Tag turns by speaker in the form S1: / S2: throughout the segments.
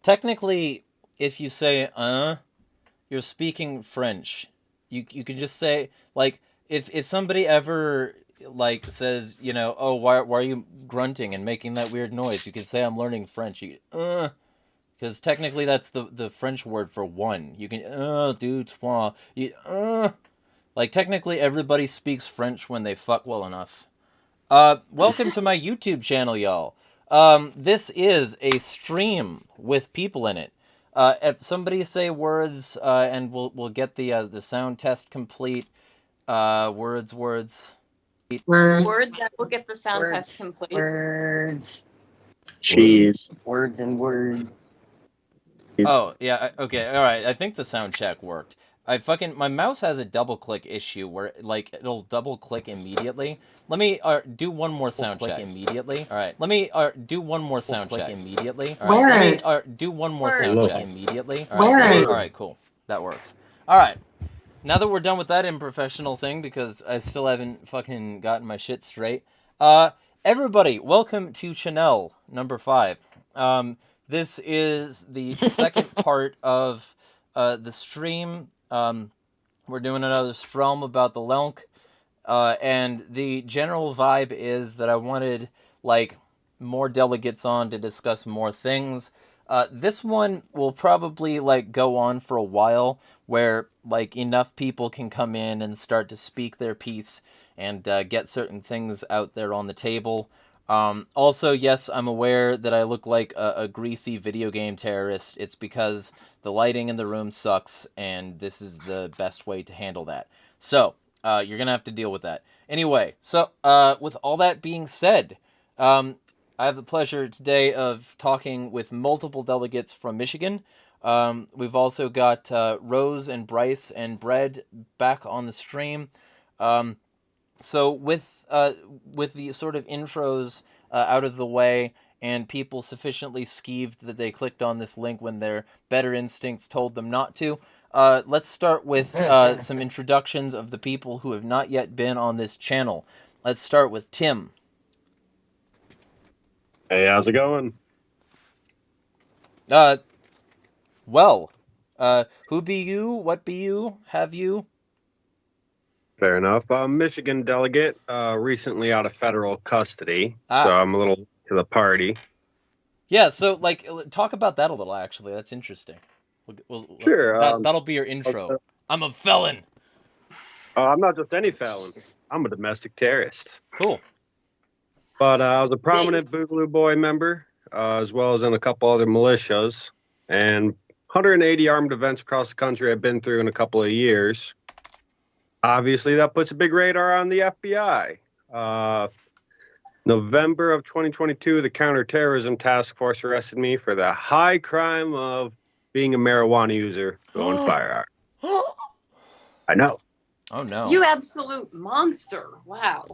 S1: technically, if you say you're speaking French. You can just say like if somebody ever like says, oh, why are you grunting and making that weird noise? You can say I'm learning French. Because technically that's the French word for one. You can deux trois. Like technically everybody speaks French when they fuck well enough. Welcome to my YouTube channel, y'all. This is a stream with people in it. If somebody say words, and we'll get the sound test complete. Words.
S2: Words.
S3: That will get the sound test complete.
S2: Words.
S4: Cheese.
S2: Words and words.
S1: Oh, yeah, okay, alright, I think the sound check worked. My mouse has a double click issue where, like, it'll double click immediately. Let me, do one more sound check immediately. Alright, let me, do one more sound check immediately. Alright, let me, do one more sound check immediately. Alright, cool. That works. Alright. Now that we're done with that unprofessional thing, because I still haven't fucking gotten my shit straight, everybody, welcome to Chanel number 5. This is the second part of the stream. We're doing another strum about the LNC, and the general vibe is that I wanted, like, more delegates on to discuss more things. This one will probably, like, go on for a while, where, like, enough people can come in and start to speak their piece and get certain things out there on the table. Also, yes, I'm aware that I look like a greasy video game terrorist. It's because the lighting in the room sucks, and this is the best way to handle that. So, you're gonna have to deal with that. Anyway, so, with all that being said, I have the pleasure today of talking with multiple delegates from Michigan. We've also got Rose and Bryce and Bread back on the stream. So with the sort of intros out of the way and people sufficiently skeeved that they clicked on this link when their better instincts told them not to, let's start with some introductions of the people who have not yet been on this channel. Let's start with Tim.
S4: Hey, how's it going?
S1: Well, who be you? What be you? Have you?
S4: Fair enough. Michigan delegate, recently out of federal custody, so I'm a little to the party.
S1: Yeah, so, like, talk about that a little, actually. That's interesting.
S4: Sure.
S1: That'll be your intro. I'm a felon.
S4: I'm not just any felon. I'm a domestic terrorist.
S1: Cool.
S4: But I was a prominent Boogaloo Boy member, as well as in a couple other militias, and 180 armed events across the country I've been through in a couple of years. Obviously, that puts a big radar on the FBI. November of 2022, the Counterterrorism Task Force arrested me for the high crime of being a marijuana user who owned firearms. I know.
S1: Oh, no.
S3: You absolute monster. Wow.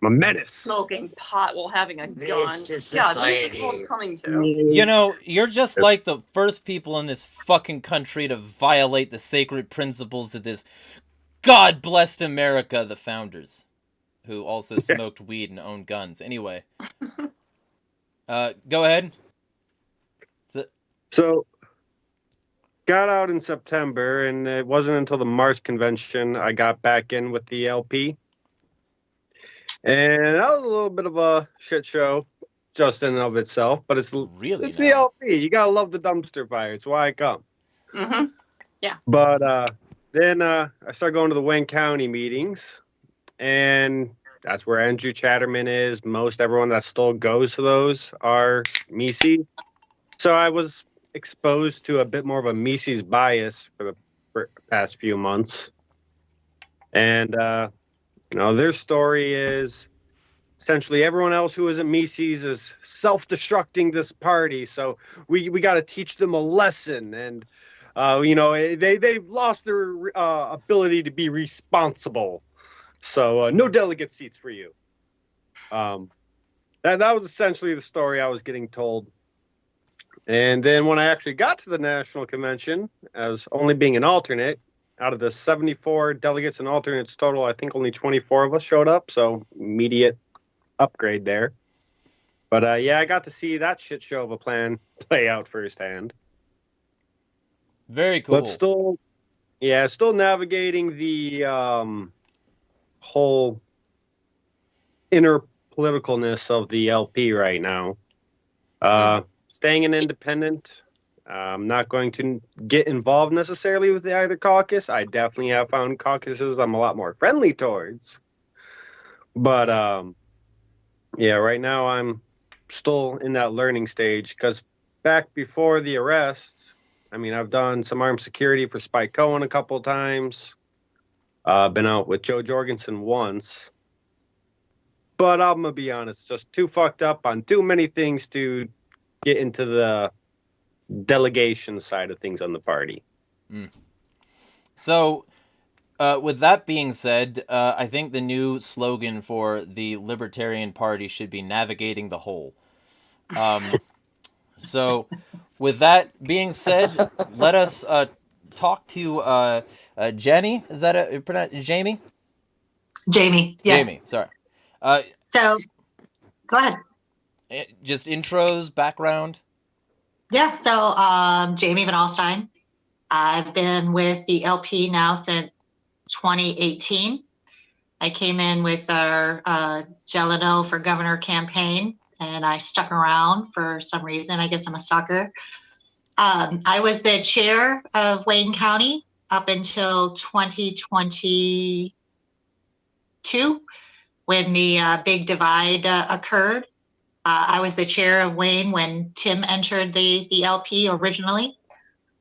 S4: I'm a menace.
S3: Smoking pot while having a gun.
S2: to
S3: God, what is
S2: society.
S3: this world coming to?
S1: You know, you're just like the first people in this fucking country to violate the sacred principles of this God-blessed America, the founders, who also smoked weed and owned guns. Anyway. Go ahead.
S4: So, got out in September, and it wasn't until the March convention I got back in with the LP. And that was a little bit of a shit show, just in and of itself, but it's the LP. You gotta love the dumpster fire. It's why I come.
S3: Mm-hmm. Yeah.
S4: But then I started going to the Wayne County meetings, and that's where Andrew Chatterman is. Most everyone that still goes to those are Mises. So I was exposed to a bit more of a Mises bias for the past few months. And, their story is essentially everyone else who isn't Mises is self-destructing this party. So we got to teach them a lesson. And, they've lost their ability to be responsible. So no delegate seats for you. That was essentially the story I was getting told. And then when I actually got to the National Convention, as only being an alternate, out of the 74 delegates and alternates total, I think only 24 of us showed up. So immediate upgrade there. But yeah, I got to see that shit show of a plan play out firsthand.
S1: Very cool.
S4: But still navigating the whole inner politicalness of the LP right now. Staying an independent. I'm not going to get involved necessarily with either caucus. I definitely have found caucuses I'm a lot more friendly towards. But yeah, right now I'm still in that learning stage, because back before the arrest, I mean, I've done some armed security for Spike Cohen a couple of times. Been out with Joe Jorgensen once. But I'm going to be honest, just too fucked up on too many things to get into the delegation side of things on the party.
S1: So, with that being said, I think the new slogan for the Libertarian Party should be navigating the hole. So, with that being said, let us talk to Jenny. Is that Jamie?
S5: Jamie, yes.
S1: Jamie, sorry.
S5: So, go ahead.
S1: Just intros, background.
S5: Yeah, so Jamie Van Alstyne. I've been with the LP now since 2018. I came in with our Jeleno for Governor campaign, and I stuck around for some reason. I guess I'm a sucker. I was the chair of Wayne County up until 2022, when the big divide occurred. I was the chair of Wayne when Tim entered the LP originally.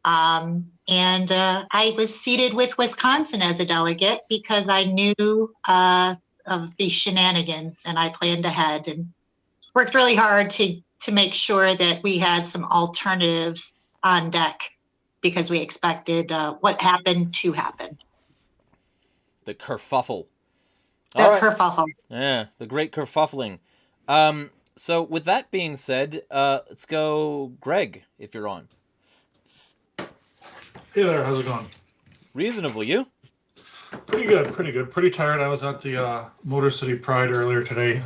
S5: And I was seated with Wisconsin as a delegate because I knew of the shenanigans, and I planned ahead and worked really hard to make sure that we had some alternatives on deck, because we expected what happened to happen.
S1: The kerfuffle.
S5: The kerfuffle.
S1: Yeah, the great kerfuffling. So with that being said, let's go, Greg, if you're on.
S6: Hey there, how's it going?
S1: Reasonable, you?
S6: Pretty good, pretty good. Pretty tired. I was at the Motor City Pride earlier today,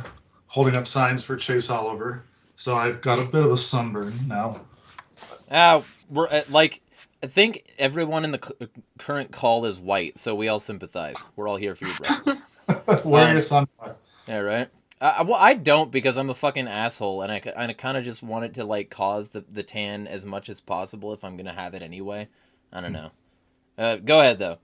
S6: holding up signs for Chase Oliver. So I've got a bit of a sunburn now.
S1: We're I think everyone in the current call is white, so we all sympathize. We're all here for you, bro.
S6: Wear your sunblock.
S1: Yeah, right. Well, I don't, because I'm a fucking asshole, and I kind of just want it to cause the tan as much as possible if I'm gonna have it anyway. I don't know. Go ahead though.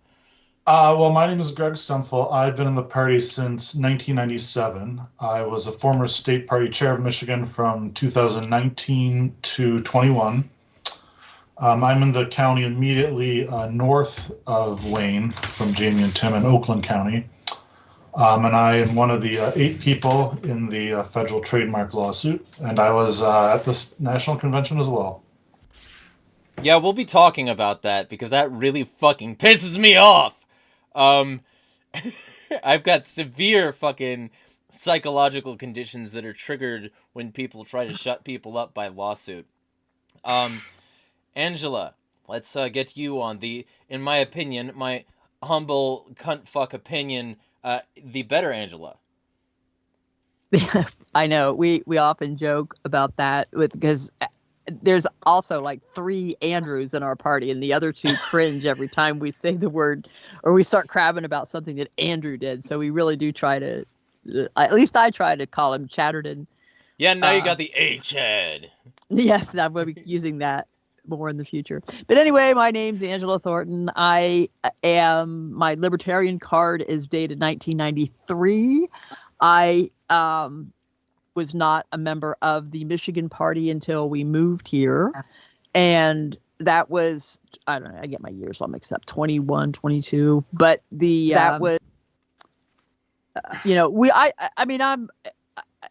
S6: Well, my name is Greg Stumfel. I've been in the party since 1997. I was a former state party chair of Michigan from 2019 to 21. I'm in the county immediately north of Wayne from Jamie and Tim in Oakland County. And I am one of the 8 people in the federal trademark lawsuit. And I was at this national convention as well.
S1: Yeah, we'll be talking about that, because that really fucking pisses me off. I've got severe fucking psychological conditions that are triggered when people try to shut people up by lawsuit. Angela, let's get you on in my opinion, my humble cunt fuck opinion, the better Angela.
S7: I know we often joke about that because there's also 3 Andrews in our party, and the other 2 cringe every time we say the word or we start crabbing about something that Andrew did. So we really do try to, at least I try to call him Chatterton.
S1: Yeah, now you got the H-head.
S7: Yes, I'm going to be using that more in the future. But anyway, my name's Angela Thornton. My Libertarian card is dated 1993. I was not a member of the Michigan Party until we moved here. And that was, I don't know, I get my years all mixed up, 21, 22. But that was,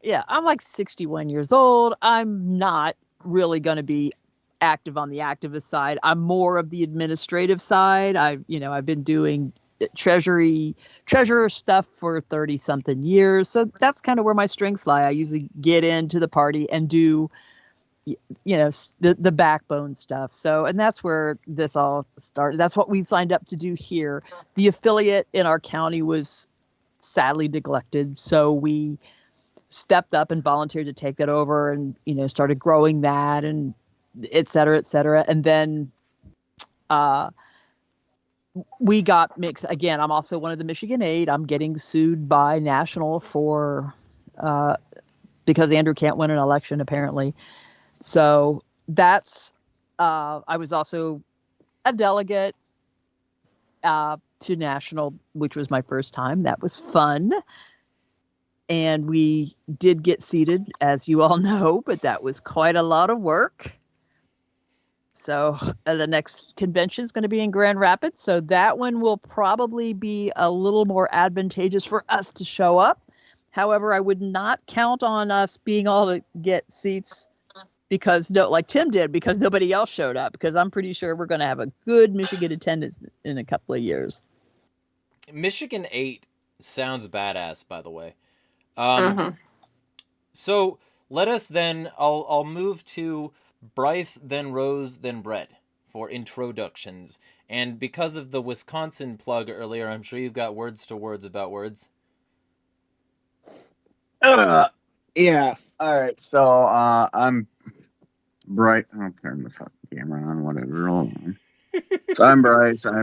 S7: I'm 61 years old. I'm not really going to be active on the activist side. I'm more of the administrative side. I've been doing treasurer stuff for 30 something years. So that's kind of where my strengths lie. I usually get into the party and do, the backbone stuff. So, and that's where this all started. That's what we signed up to do here. The affiliate in our county was sadly neglected. So we stepped up and volunteered to take that over, and started growing that, and et cetera, et cetera. And then we got mixed again. I'm also one of the Michigan 8. I'm getting sued by National for because Andrew can't win an election apparently. So that's I was also a delegate to National, which was my first time. That was fun. And we did get seated, as you all know, but that was quite a lot of work. So the next convention is going to be in Grand Rapids. So that one will probably be a little more advantageous for us to show up. However, I would not count on us being able to get seats because like Tim did, because nobody else showed up, because I'm pretty sure we're going to have a good Michigan attendance in a couple of years.
S1: Michigan 8 sounds badass, by the way. So let us then, I'll move to Bryce, then Rose, then Brett for introductions. And because of the Wisconsin plug earlier, I'm sure you've got words to words about words.
S8: Yeah. All right. So I'm Bryce. I'll turn the fucking camera on. Whatever. Hold on. So I'm Bryce. I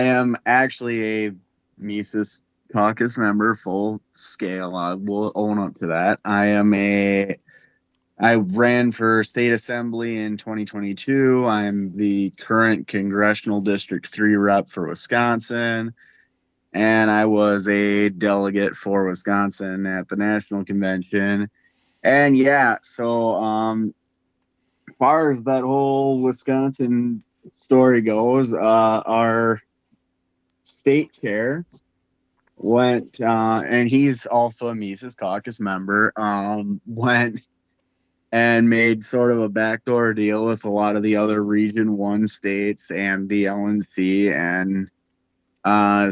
S8: am actually a Mises caucus member, full scale. I will own up to that. I ran for state assembly in 2022. I'm the current congressional district 3 rep for Wisconsin. And I was a delegate for Wisconsin at the national convention. And yeah, so as far as that whole Wisconsin story goes, our state chair went, and he's also a Mises caucus member, went and made sort of a backdoor deal with a lot of the other Region 1 states and the LNC, and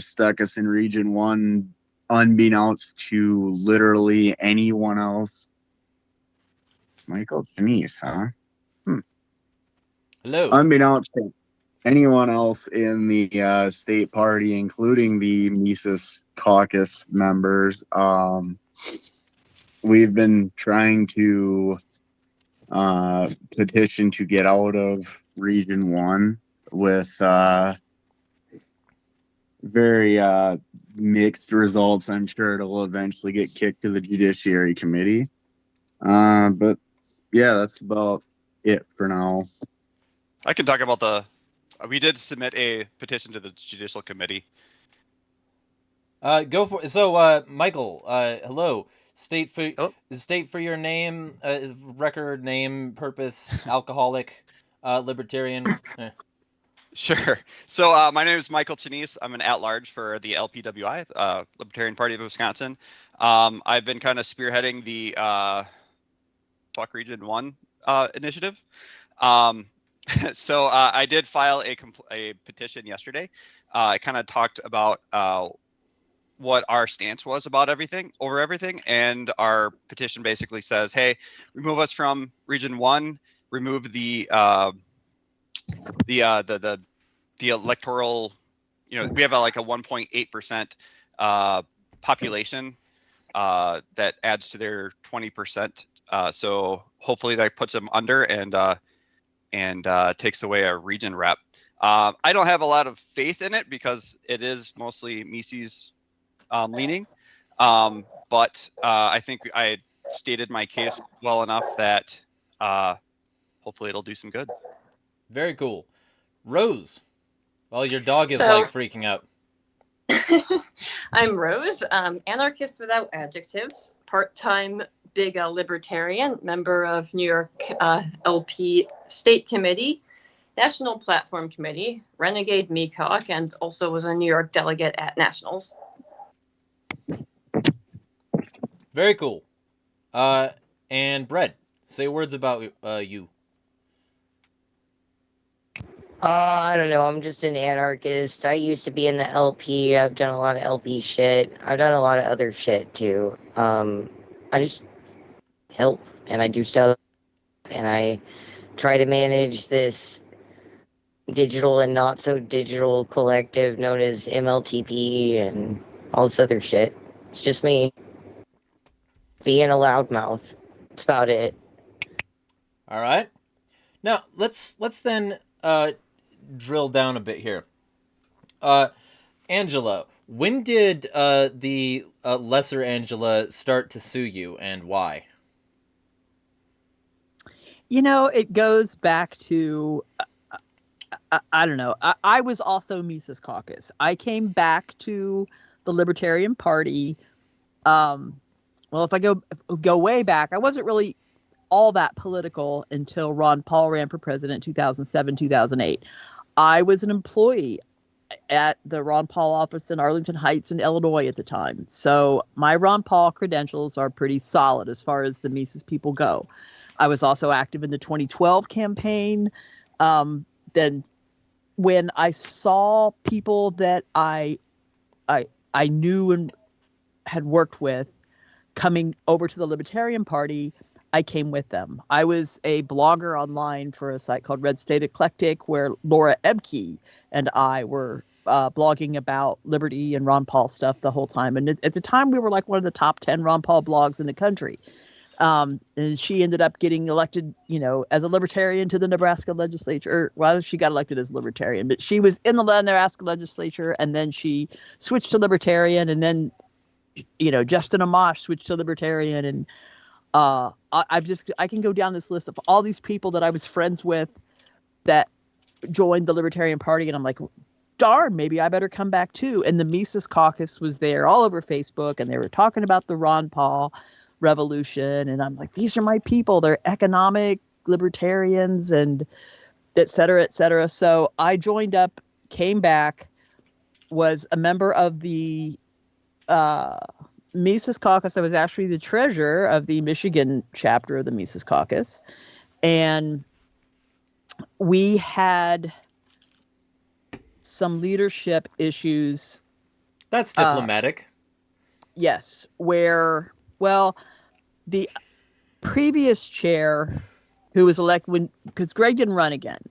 S8: stuck us in Region 1 unbeknownst to literally anyone else. Michael Janice, huh?
S1: Hello.
S8: Unbeknownst to anyone else in the state party, including the Mises caucus members. We've been trying to petition to get out of Region 1 with very mixed results. I'm sure it'll eventually get kicked to the Judiciary Committee. But yeah, that's about it for now.
S9: I can talk about we did submit a petition to the Judicial Committee.
S1: Go for it. So, Michael, hello. State for your name, record, name, purpose, alcoholic, libertarian.
S9: Sure. So my name is Michael Chinese. I'm an at-large for the LPWI, Libertarian Party of Wisconsin. I've been kind of spearheading the Fuck Region 1 initiative. So I did file a petition yesterday. I kind of talked about what our stance was about everything, and our petition basically says, hey, remove us from Region 1, remove the electoral, we have like a 1.8% population that adds to their 20%. So hopefully that puts them under and takes away a region rep. I don't have a lot of faith in it because it is mostly Mises leaning, but I think I stated my case well enough that hopefully it'll do some good.
S1: Very cool. Rose. Well, your dog is like freaking out.
S3: I'm Rose, anarchist without adjectives, part-time big libertarian, member of New York LP State Committee, National Platform Committee, Renegade MECOC, and also was a New York delegate at Nationals.
S1: Very cool. And Brett, say words about you.
S2: I don't know. I'm just an anarchist. I used to be in the LP. I've done a lot of LP shit. I've done a lot of other shit too. I just help and I do stuff and I try to manage this digital and not so digital collective known as MLTP and all this other shit. It's just me. being a loudmouth. That's about it.
S1: All right. Now let's then drill down a bit here. Angela, when did the lesser Angela start to sue you, and why?
S7: You know, it goes back to, I don't know. I was also Mises Caucus. I came back to the Libertarian Party. Well, if I go way back, I wasn't really all that political until Ron Paul ran for president 2007, 2008. I was an employee at the Ron Paul office in Arlington Heights in Illinois at the time. So my Ron Paul credentials are pretty solid as far as the Mises people go. I was also active in the 2012 campaign. Then when I saw people that I knew and had worked with coming over to the Libertarian Party, I came with them. I was a blogger online for a site called Red State Eclectic, where Laura Ebke and I were blogging about liberty and Ron Paul stuff the whole time. And at the time, we were like one of the top 10 Ron Paul blogs in the country. And she ended up getting elected, as a libertarian to the Nebraska legislature. Well, she got elected as libertarian, but she was in the Nebraska legislature, and then she switched to libertarian, and then, Justin Amash switched to libertarian, and I can go down this list of all these people that I was friends with that joined the Libertarian Party, and I'm like, darn, maybe I better come back too. And the Mises Caucus was there all over Facebook, and they were talking about the Ron Paul revolution, and I'm like, these are my people. They're economic libertarians and et cetera, et cetera. So I joined up, came back, was a member of the Mises Caucus. I was actually the treasurer of the Michigan chapter of the Mises Caucus, and we had some leadership issues.
S1: That's diplomatic.
S7: Yes, where, the previous chair who was elected because Greg didn't run again.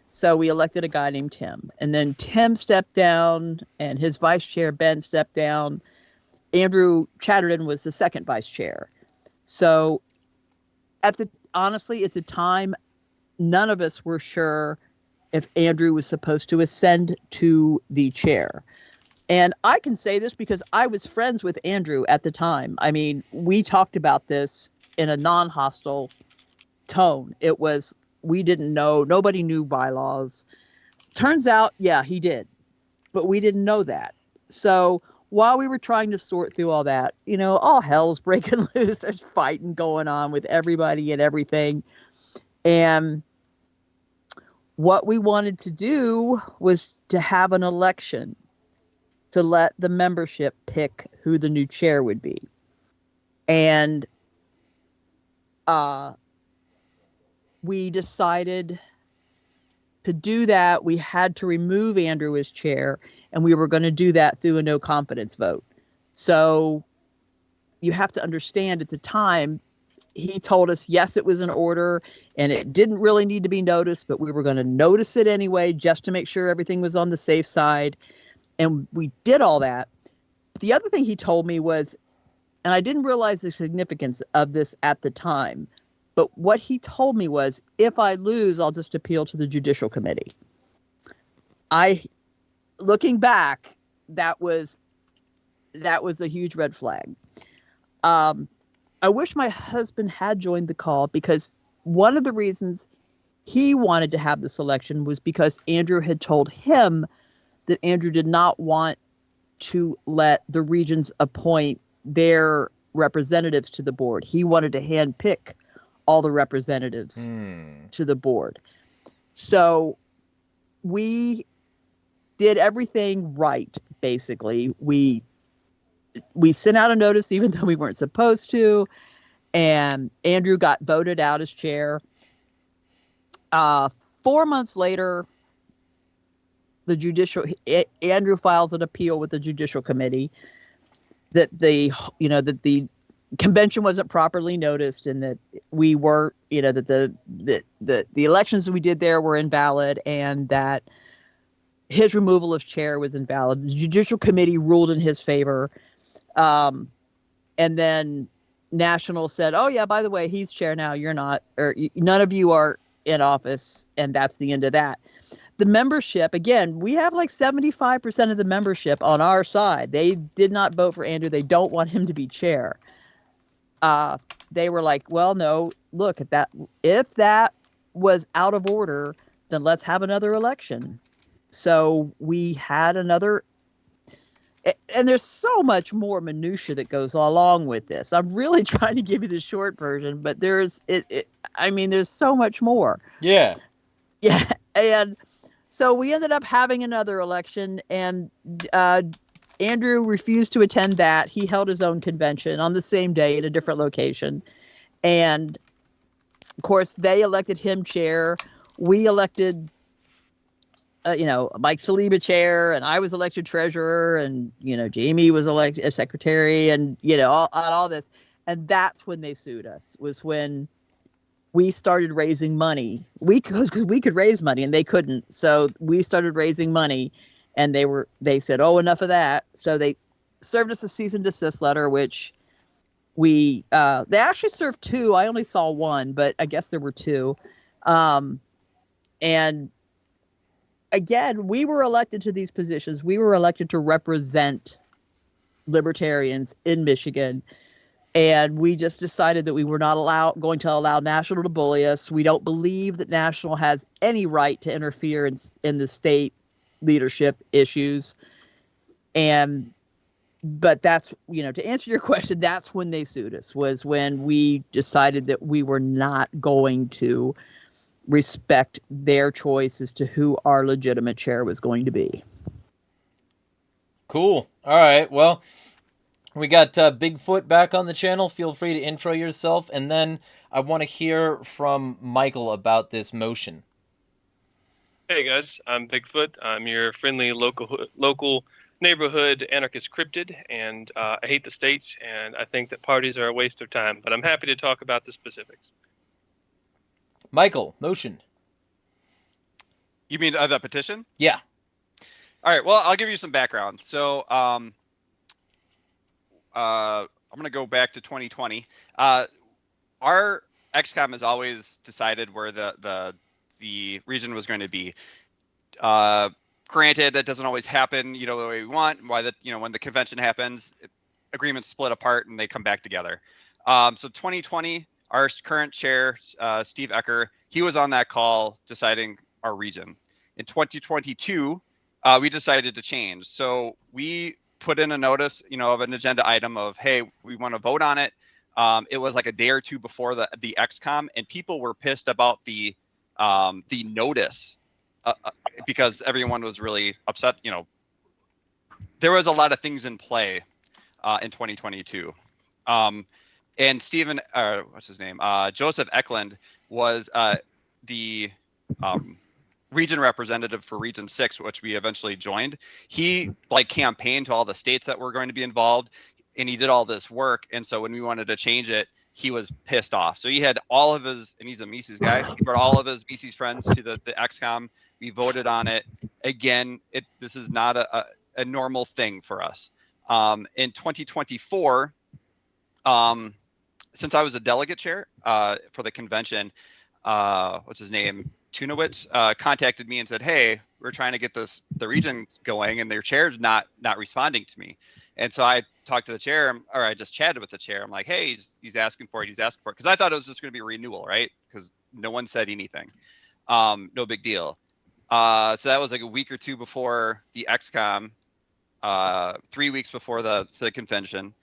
S7: So we elected a guy named Tim, and then Tim stepped down and his vice chair, Ben, stepped down. Andrew Chatterton was the second vice chair. So honestly, at the time, none of us were sure if Andrew was supposed to ascend to the chair. And I can say this because I was friends with Andrew at the time. I mean, we talked about this in a non-hostile tone. It was, we didn't know, nobody knew bylaws. Turns out, yeah, he did. But we didn't know that. So while we were trying to sort through all that, all hell's breaking loose. There's fighting going on with everybody and everything. And what we wanted to do was to have an election to let the membership pick who the new chair would be. And we decided to do that. We had to remove Andrew as chair, and we were going to do that through a no confidence vote. So you have to understand, at the time, he told us, yes, it was an order and it didn't really need to be noticed, but we were going to notice it anyway, just to make sure everything was on the safe side. And we did all that. The other thing he told me was, and I didn't realize the significance of this at the time, but what he told me was, if I lose, I'll just appeal to the Judicial Committee. Looking back, that was a huge red flag. I wish my husband had joined the call, because one of the reasons he wanted to have this election was because Andrew had told him that Andrew did not want to let the regions appoint their representatives to the board. He wanted to handpick all the representatives to the board. So we did everything right, basically. We sent out a notice even though we weren't supposed to, and Andrew got voted out as chair. 4 months later, Andrew files an appeal with the Judicial Committee that the convention wasn't properly noticed, and that we were, that the elections that we did there were invalid, and that his removal as chair was invalid. The Judicial Committee ruled in his favor. And then National said, "Oh yeah, by the way, he's chair now. You're not, or none of you are in office," and that's the end of that. The membership, again, we have like 75% of the membership on our side. They did not vote for Andrew. They don't want him to be chair. They were like, well, no, look at that. If that was out of order, then let's have another election. So we had another, and there's so much more minutia that goes along with this. I'm really trying to give you the short version, but there's there's so much more.
S1: Yeah.
S7: Yeah. And so we ended up having another election, and Andrew refused to attend that. He held his own convention on the same day at a different location. And of course, they elected him chair. We elected Mike Saliba chair, and I was elected treasurer, and Jamie was elected as secretary, and all this. And that's when they sued us, was when we started raising money. Because we could raise money and they couldn't. So we started raising money, and they said, oh, enough of that. So they served us a cease and desist letter, which they actually served 2. I only saw 1, but I guess there were 2. And again, we were elected to these positions. We were elected to represent libertarians in Michigan. And we just decided that we were not going to allow National to bully us. We don't believe that National has any right to interfere in the state leadership issues. But that's, to answer your question, that's when they sued us, was when we decided that we were not going to respect their choice as to who our legitimate chair was going to be.
S1: Cool. All right. Well, we got Bigfoot back on the channel. Feel free to intro yourself, and then I want to hear from Michael about this motion.
S10: Hey guys, I'm Bigfoot. I'm your friendly local neighborhood anarchist cryptid, and I hate the state, and I think that parties are a waste of time, but I'm happy to talk about the specifics.
S1: Michael, motion.
S9: You mean the petition?
S1: Yeah.
S9: All right. Well, I'll give you some background. So, I'm going to go back to 2020. Our XCOM has always decided where the region was going to be. Granted, that doesn't always happen, the way we want. When the convention happens, agreements split apart and they come back together. So 2020, our current chair, Steve Ecker, he was on that call deciding our region. In 2022, we decided to change. So we put in a notice, of an agenda item of, hey, we want to vote on it. It was like a day or two before the XCOM, and people were pissed about the notice because everyone was really upset. There was a lot of things in play in 2022. And Stephen, what's his name? Joseph Eklund was the region representative for Region 6, which we eventually joined. He campaigned to all the states that were going to be involved, and he did all this work. And so when we wanted to change it, he was pissed off. So he had all of his, and he's a Mises guy, he brought all of his Mises friends to the XCOM. We voted on it. Again, this is not a normal thing for us. In 2024, since I was a delegate chair for the convention, what's his name? Tunowitz contacted me and said, hey, we're trying to get the region going, and their chair's not responding to me. And so I talked to the chair, or I just chatted with the chair. I'm like, hey, he's asking for it. He's asking for it. Because I thought it was just going to be a renewal, right? Because no one said anything. No big deal. So that was like a week or two before the XCOM, 3 weeks before the convention.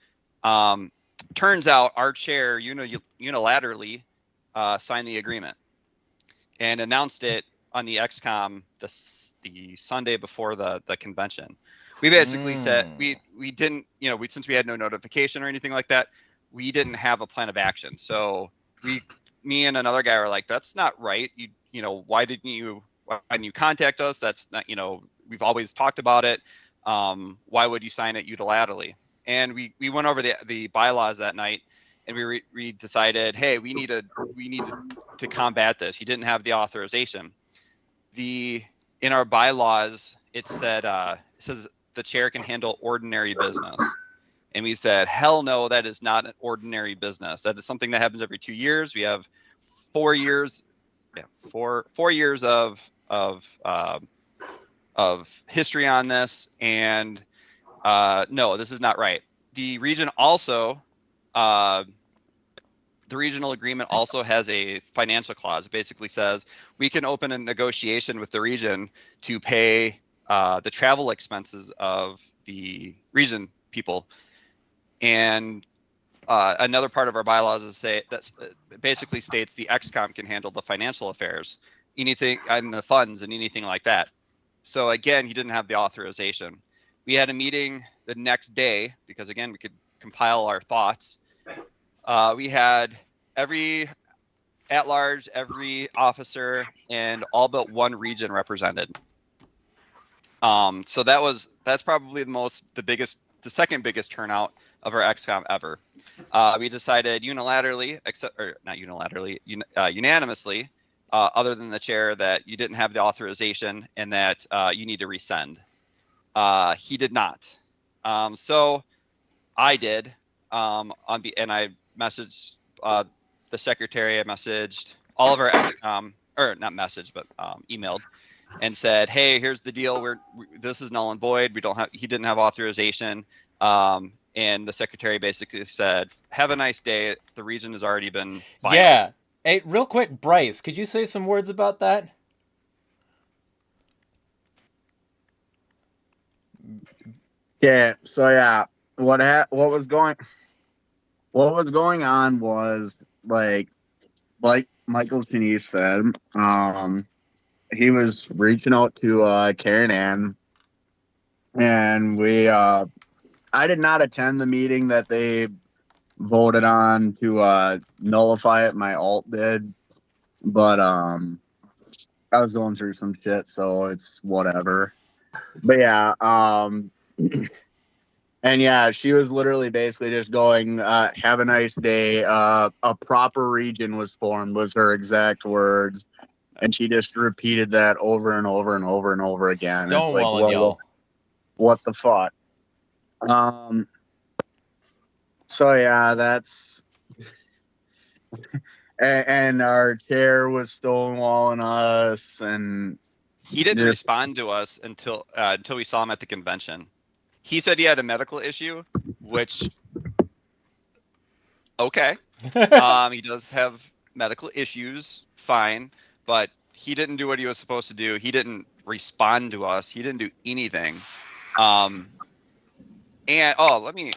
S9: Turns out our chair unilaterally signed the agreement and announced it on the XCOM the Sunday before the convention. We basically said we didn't, since we had no notification or anything like that, we didn't have a plan of action. So me and another guy were like, that's not right. Why didn't you contact us? That's not, we've always talked about it. Why would you sign it unilaterally? And we went over the bylaws that night, and we decided, hey, we need to combat this. He didn't have the authorization. In our bylaws, it says the chair can handle ordinary business, And we said, hell no, that is not an ordinary business. That is something that happens every 2 years. We have 4 years, 4 years of history on this, and no, this is not right. The region also, the regional agreement also has a financial clause. It basically says we can open a negotiation with the region to pay the travel expenses of the region people. And another part of our bylaws is that basically states the XCOM can handle the financial affairs, anything and the funds and anything like that. So again, he didn't have the authorization. We had a meeting the next day because again, we could compile our thoughts. We had every at-large, every officer, and all but one region represented. So that's probably the second biggest turnout of our XCOM ever. We decided unilaterally, unanimously, other than the chair, that you didn't have the authorization and that you need to rescind. He did not. So I did, and I messaged the secretary. I messaged all of our XCOM, or not messaged, but emailed, and said, "Hey, here's the deal. This is null and void. He didn't have authorization." And the secretary basically said, "Have a nice day. The region has already been filed."
S1: Yeah. Hey, real quick, Bryce, could you say some words about that?
S8: Yeah. So yeah, what was going on was like Michael Chenise said, he was reaching out to Karen Ann, and I did not attend the meeting that they voted on to nullify it. My alt did, but I was going through some shit, so it's whatever. But yeah, and yeah, she was literally basically just going, "Have a nice day. A proper region was formed," was her exact words, and she just repeated that over and over and over and over again. It's like, what the fuck? So yeah, that's and our chair was stonewalling us, and
S9: he didn't respond to us until we saw him at the convention. He said he had a medical issue, which okay, he does have medical issues, fine, but he didn't do what he was supposed to do. He didn't respond to us. He didn't do anything. And let me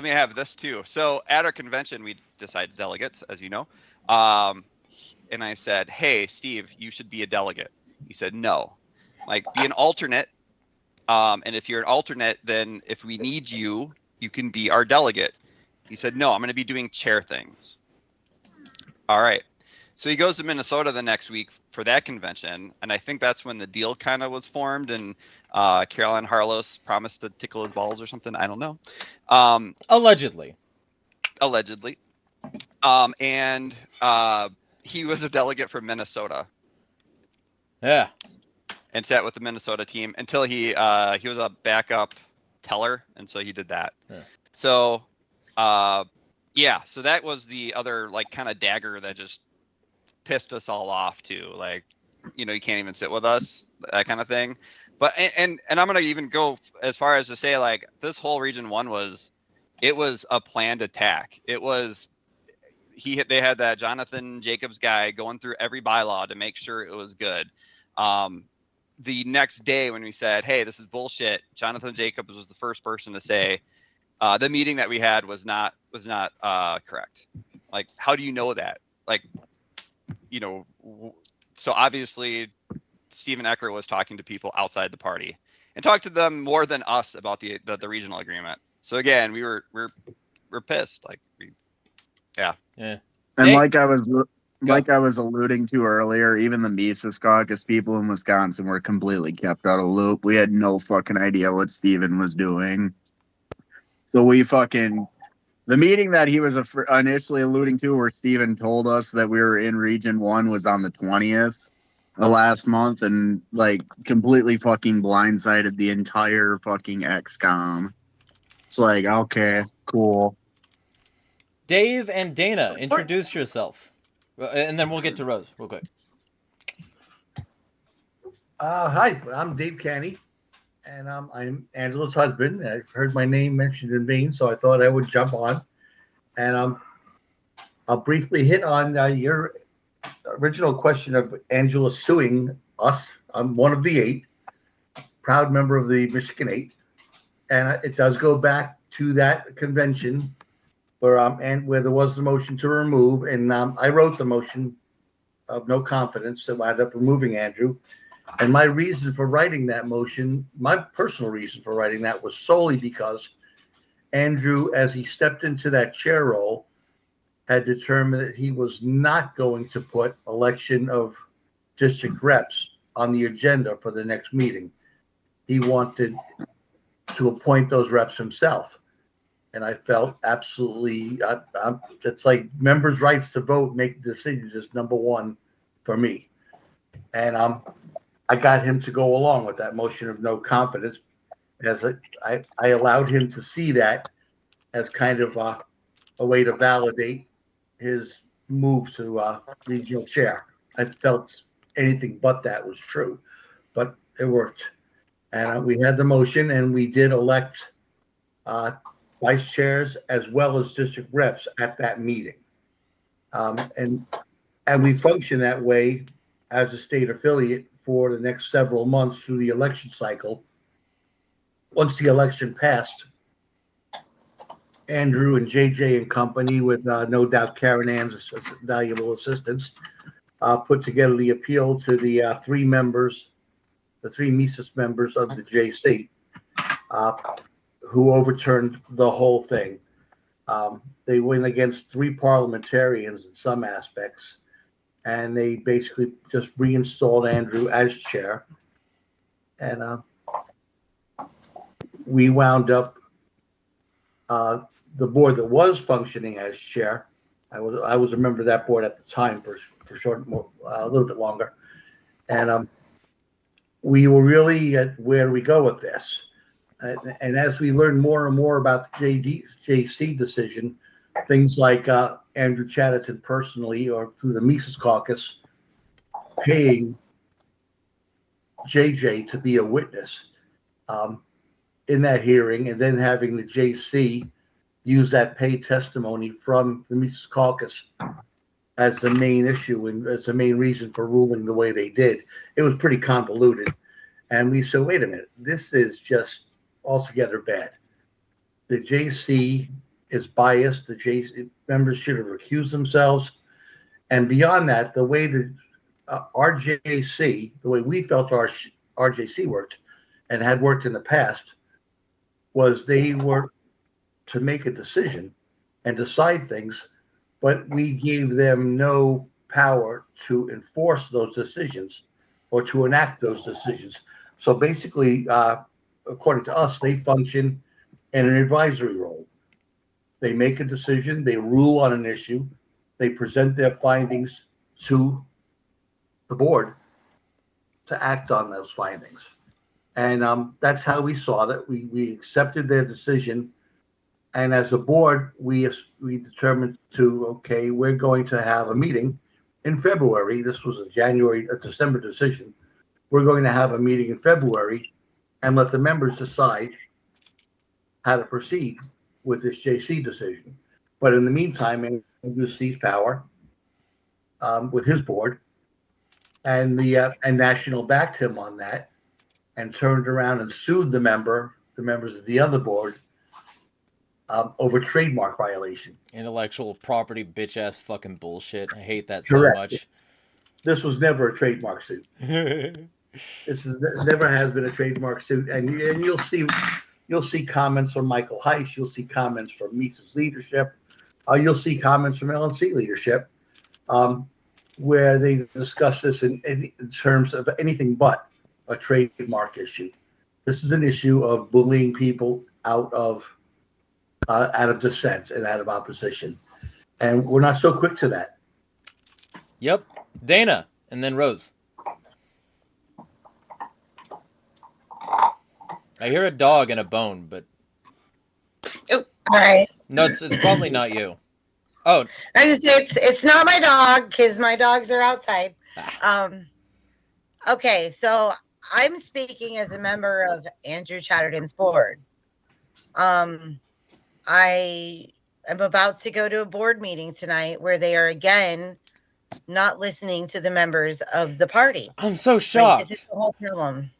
S9: have this too. So at our convention, we decided delegates, as you know. And I said, "Hey, Steve, you should be a delegate." He said, "No, like be an alternate. And if you're an alternate, then if we need you, you can be our delegate." He said, "No, I'm going to be doing chair things." All right. So he goes to Minnesota the next week for that convention, and I think that's when the deal kind of was formed, and Caroline Harlos promised to tickle his balls or something. I don't know.
S1: Allegedly.
S9: And he was a delegate from Minnesota.
S1: Yeah.
S9: And sat with the Minnesota team until he was a backup teller, and so he did that. Yeah. So yeah, so that was the other like kind of dagger that just pissed us all off too. Like, you can't even sit with us, that kind of thing. But and I'm gonna even go as far as to say, like, this whole Region 1 was a planned attack. It was they had that Jonathan Jacobs guy going through every bylaw to make sure it was good. The next day when we said, "Hey, this is bullshit," Jonathan Jacobs was the first person to say the meeting that we had was not correct. Like, how do you know that? Like, so obviously Stephen Ecker was talking to people outside the party and talked to them more than us about the regional agreement. So again, we're pissed. Like, yeah.
S8: And like I was alluding to earlier, even the Mises Caucus people in Wisconsin were completely kept out of the loop. We had no fucking idea what Stephen was doing. So the meeting that he was initially alluding to, where Stephen told us that we were in Region 1, was on the 20th of last month, and like completely fucking blindsided the entire fucking XCOM. It's like, okay, Cool.
S1: Dave and Dana, introduce yourself. And then we'll get to Rose real quick.
S11: Hi, I'm Dave Canny, and I'm Angela's husband. I've heard my name mentioned in vain, so I thought I would jump on. And I'll briefly hit on your original question of Angela suing us. I'm one of the 8, proud member of the Michigan 8, and it does go back to that convention where where there was the motion to remove, and I wrote the motion of no confidence that wound up removing Andrew. And my reason for writing that motion, my personal reason for writing that, was solely because Andrew, as he stepped into that chair role, had determined that he was not going to put election of district reps on the agenda for the next meeting. He wanted to appoint those reps himself. And I felt absolutely, it's like members' rights to vote, make decisions is number one for me. And I got him to go along with that motion of no confidence, as I allowed him to see that as kind of a way to validate his move to regional chair. I felt anything but that was true, but it worked. And we had the motion, and we did elect vice chairs as well as district reps at that meeting. And we function that way as a state affiliate for the next several months through the election cycle. Once the election passed, Andrew and JJ and company, with no doubt Karen Ann's valuable assistance, put together the appeal to the 3 members, the 3 Mises members of the JC, who overturned the whole thing. They went against 3 parliamentarians in some aspects, and they basically just reinstalled Andrew as chair. And we wound up the board that was functioning as chair. I was a member of that board at the time for short, a little bit longer. And we were really at where we go with this. And as we learn more and more about the JC decision, things like Andrew Chatterton personally, or through the Mises Caucus, paying JJ to be a witness in that hearing, and then having the JC use that paid testimony from the Mises Caucus as the main issue and as the main reason for ruling the way they did. It was pretty convoluted. And we said, wait a minute, this is just altogether bad. The JC is biased. The JC members should have recused themselves. And beyond that, the way that our JC, the way we felt our JC worked and had worked in the past, was they were to make a decision and decide things, but we gave them no power to enforce those decisions or to enact those decisions. So basically, according to us, they function in an advisory role. They make a decision, they rule on an issue, they present their findings to the board to act on those findings. And that's how we saw that. We accepted their decision. And as a board, we determined to, okay, we're going to have a meeting in February. This was a December decision. We're going to have a meeting in February and let the members decide how to proceed with this JC decision. But in the meantime, Andrew seized power with his board, and and National backed him on that, and turned around and sued the members of the other board over trademark violation.
S1: Intellectual property bitch ass fucking bullshit. I hate that
S11: Correct.
S1: so much.
S11: This was never a trademark suit. This never has been a trademark suit, and you'll see comments from Michael Heiss, you'll see comments from Mises leadership, you'll see comments from LNC leadership, where they discuss this in terms of anything but a trademark issue. This is an issue of bullying people out of dissent and out of opposition, and we're not so quick to that.
S1: Yep. Dana, and then Rose. I hear a dog and a bone, but
S3: Oh,
S2: All right.
S1: No, it's probably not you. Oh,
S2: I just say it's not my dog because my dogs are outside. Okay, so I'm speaking as a member of Andrew Chatterton's board. I am about to go to a board meeting tonight where they are again not listening to the members of the party.
S1: I'm so
S2: Like,
S1: shocked.
S2: this is the whole problem.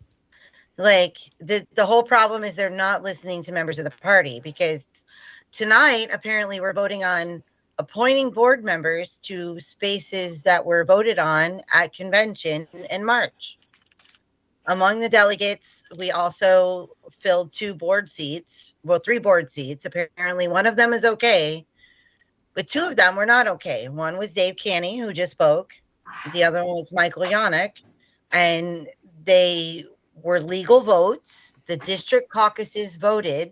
S2: Like the whole problem is they're not listening to members of the party, because tonight apparently we're voting on appointing board members to spaces that were voted on at convention in March. Among the delegates, we also filled 2 board seats, well, 3 board seats. Apparently one of them is okay, but 2 of them were not okay. One was Dave Canny, who just spoke. The other one was Michael Yannick, and they were legal votes. The district caucuses voted,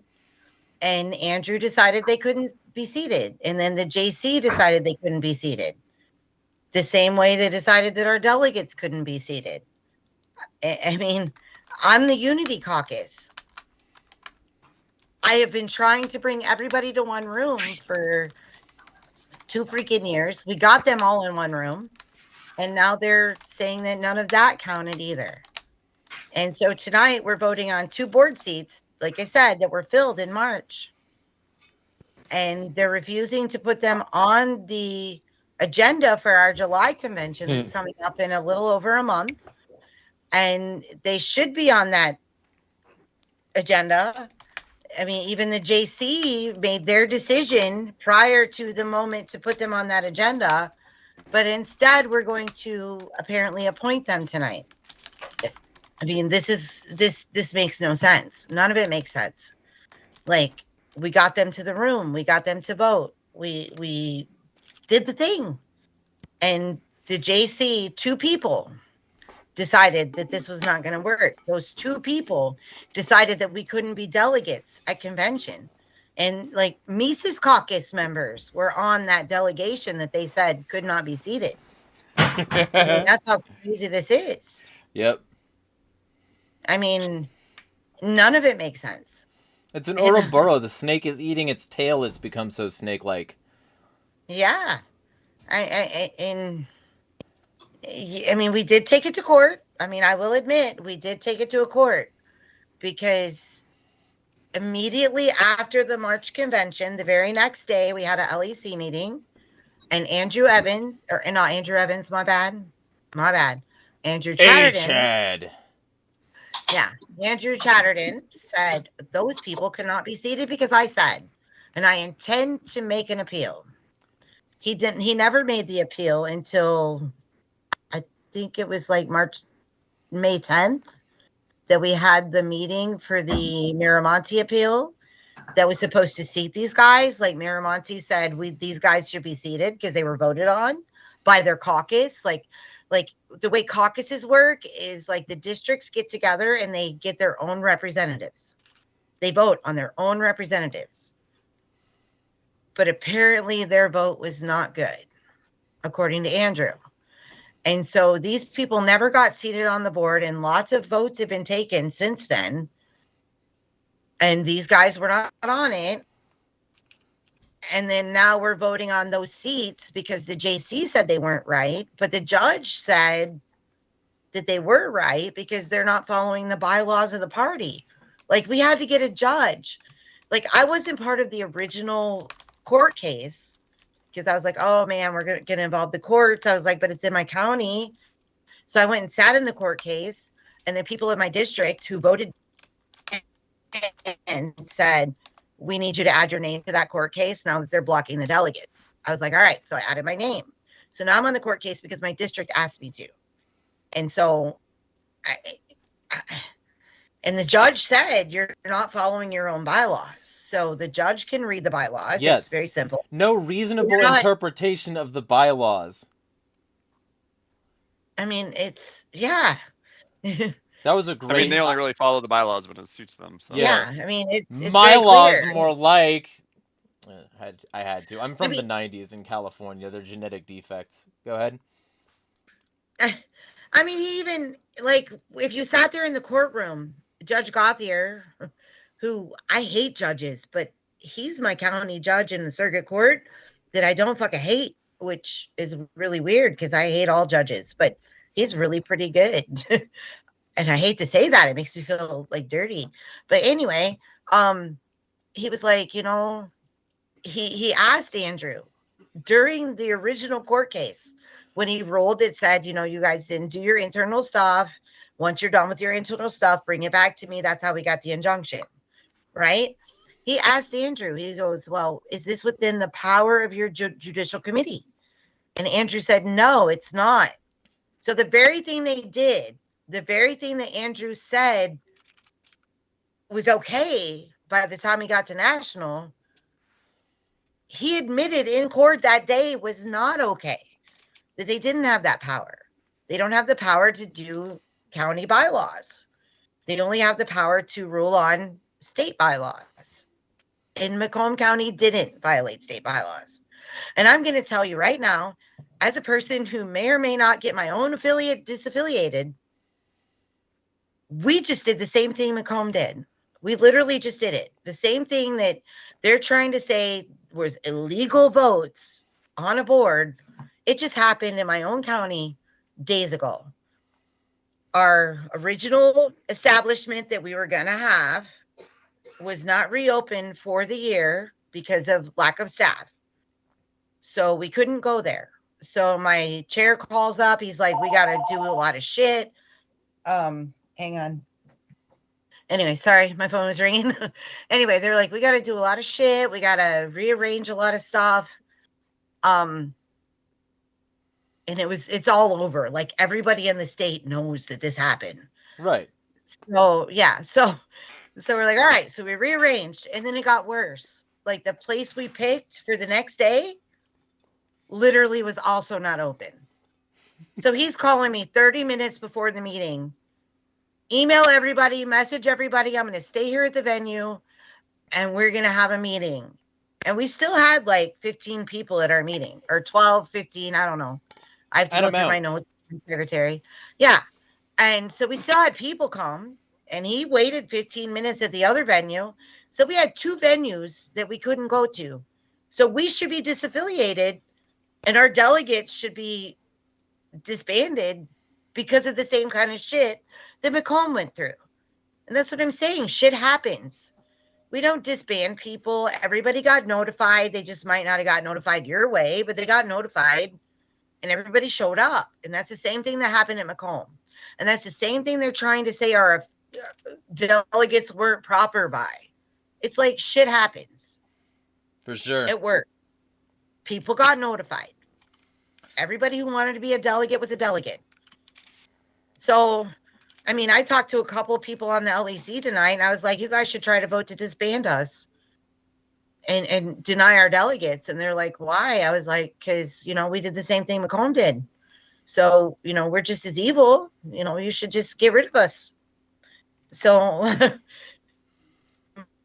S2: and Andrew decided they couldn't be seated. And then the JC decided they couldn't be seated. The same way they decided that our delegates couldn't be seated. I mean, I'm the Unity Caucus. I have been trying to bring everybody to one room for 2 freaking years. We got them all in one room, and now they're saying that none of that counted either. And so tonight we're voting on 2 board seats, like I said, that were filled in March. And they're refusing to put them on the agenda for our July convention that's coming up in a little over a month. And they should be on that agenda. I mean, even the JC made their decision prior to the moment to put them on that agenda. But instead, we're going to apparently appoint them tonight. I mean, this makes no sense. None of it makes sense. Like, we got them to the room. We got them to vote. We did the thing. And the JC, 2 people decided that this was not going to work. Those 2 people decided that we couldn't be delegates at convention. And like Mises caucus members were on that delegation that they said could not be seated. I mean, that's how crazy this is.
S1: Yep.
S2: I mean, none of it makes sense.
S1: It's an Ouroboros. The snake is eating its tail. It's become so snake-like.
S2: Yeah. I mean, we did take it to court. I mean, I will admit we did take it to a court, because immediately after the March convention, the very next day, we had a LEC meeting, and Andrew Evans, or not Andrew Evans, my bad. Andrew Chatterton.
S1: Chad.
S2: Yeah, Andrew Chatterton said those people cannot be seated because I said, and I intend to make an appeal. He never made the appeal until I think it was like May 10th that we had the meeting for the Miramonte appeal that was supposed to seat these guys. Like Miramonte said, these guys should be seated because they were voted on by their caucus. Like the way caucuses work is like the districts get together and they get their own representatives. They vote on their own representatives. But apparently their vote was not good, according to Andrew. And so these people never got seated on the board, and lots of votes have been taken since then. And these guys were not on it. And then now we're voting on those seats because the JC said they weren't right, but the judge said that they were right because they're not following the bylaws of the party. Like, we had to get a judge. Like, I wasn't part of the original court case because I was like, oh man, we're going to involve the courts. I was like, but it's in my county. So I went and sat in the court case, and the people in my district who voted and said, we need you to add your name to that court case now that they're blocking the delegates. I was like, all right. So I added my name. So now I'm on the court case because my district asked me to. And so and the judge said, you're not following your own bylaws. So the judge can read the bylaws.
S1: Yes.
S2: It's very simple.
S1: No reasonable interpretation of the bylaws.
S2: I mean, it's, yeah.
S1: That was a great...
S9: I mean, they only really follow the bylaws when it suits them. So.
S2: Yeah, I mean, it's
S1: my
S2: very
S1: laws
S2: clear.
S1: more like... I had to. I'm from the 90s in California. They're genetic defects. Go ahead.
S2: I mean, he even, like, if you sat there in the courtroom, Judge Gauthier, who I hate judges, but he's my county judge in the circuit court that I don't fucking hate, which is really weird because I hate all judges, but he's really pretty good. And I hate to say that, it makes me feel like dirty. But anyway, he was like, you know, he asked Andrew during the original court case, when he rolled, it said, you know, you guys didn't do your internal stuff. Once you're done with your internal stuff, bring it back to me. That's how we got the injunction, right? He asked Andrew, he goes, well, is this within the power of your judicial committee? And Andrew said, no, it's not. So the very thing they did, the very thing that Andrew said was okay by the time he got to national, he admitted in court that day was not okay, that they didn't have that power. They don't have the power to do county bylaws. They only have the power to rule on state bylaws. And Macomb County didn't violate state bylaws. And I'm going to tell you right now, as a person who may or may not get my own affiliate disaffiliated, we just did the same thing Macomb did. We literally just did it. The same thing that they're trying to say was illegal votes on a board. It just happened in my own county days ago. Our original establishment that we were going to have was not reopened for the year because of lack of staff. So we couldn't go there. So my chair calls up. He's like, we got to do a lot of shit. Hang on. Anyway, sorry, my phone was ringing. Anyway, they're like, we got to do a lot of shit. We got to rearrange a lot of stuff. And it's all over. Like everybody in the state knows that this happened.
S1: Right.
S2: So yeah. So we're like, all right, so we rearranged, and then it got worse. Like the place we picked for the next day literally was also not open. So he's calling me 30 minutes before the meeting. Email everybody, message everybody. I'm going to stay here at the venue and we're going to have a meeting. And we still had like 15 people at our meeting, or 12, 15. I don't know. I have to go through my notes, secretary. Yeah. And so we still had people come, and he waited 15 minutes at the other venue. So we had 2 venues that we couldn't go to. So we should be disaffiliated, and our delegates should be disbanded because of the same kind of shit that Macomb went through. And that's what I'm saying. Shit happens. We don't disband people. Everybody got notified. They just might not have got notified your way, but they got notified and everybody showed up. And that's the same thing that happened at Macomb. And that's the same thing they're trying to say our delegates weren't proper by. It's like shit happens.
S1: For sure.
S2: It worked. People got notified. Everybody who wanted to be a delegate was a delegate. So, I mean, I talked to a couple of people on the LEC tonight, and I was like, you guys should try to vote to disband us and deny our delegates. And they're like, why? I was like, because, you know, we did the same thing Macomb did. So, you know, we're just as evil. You know, you should just get rid of us. So,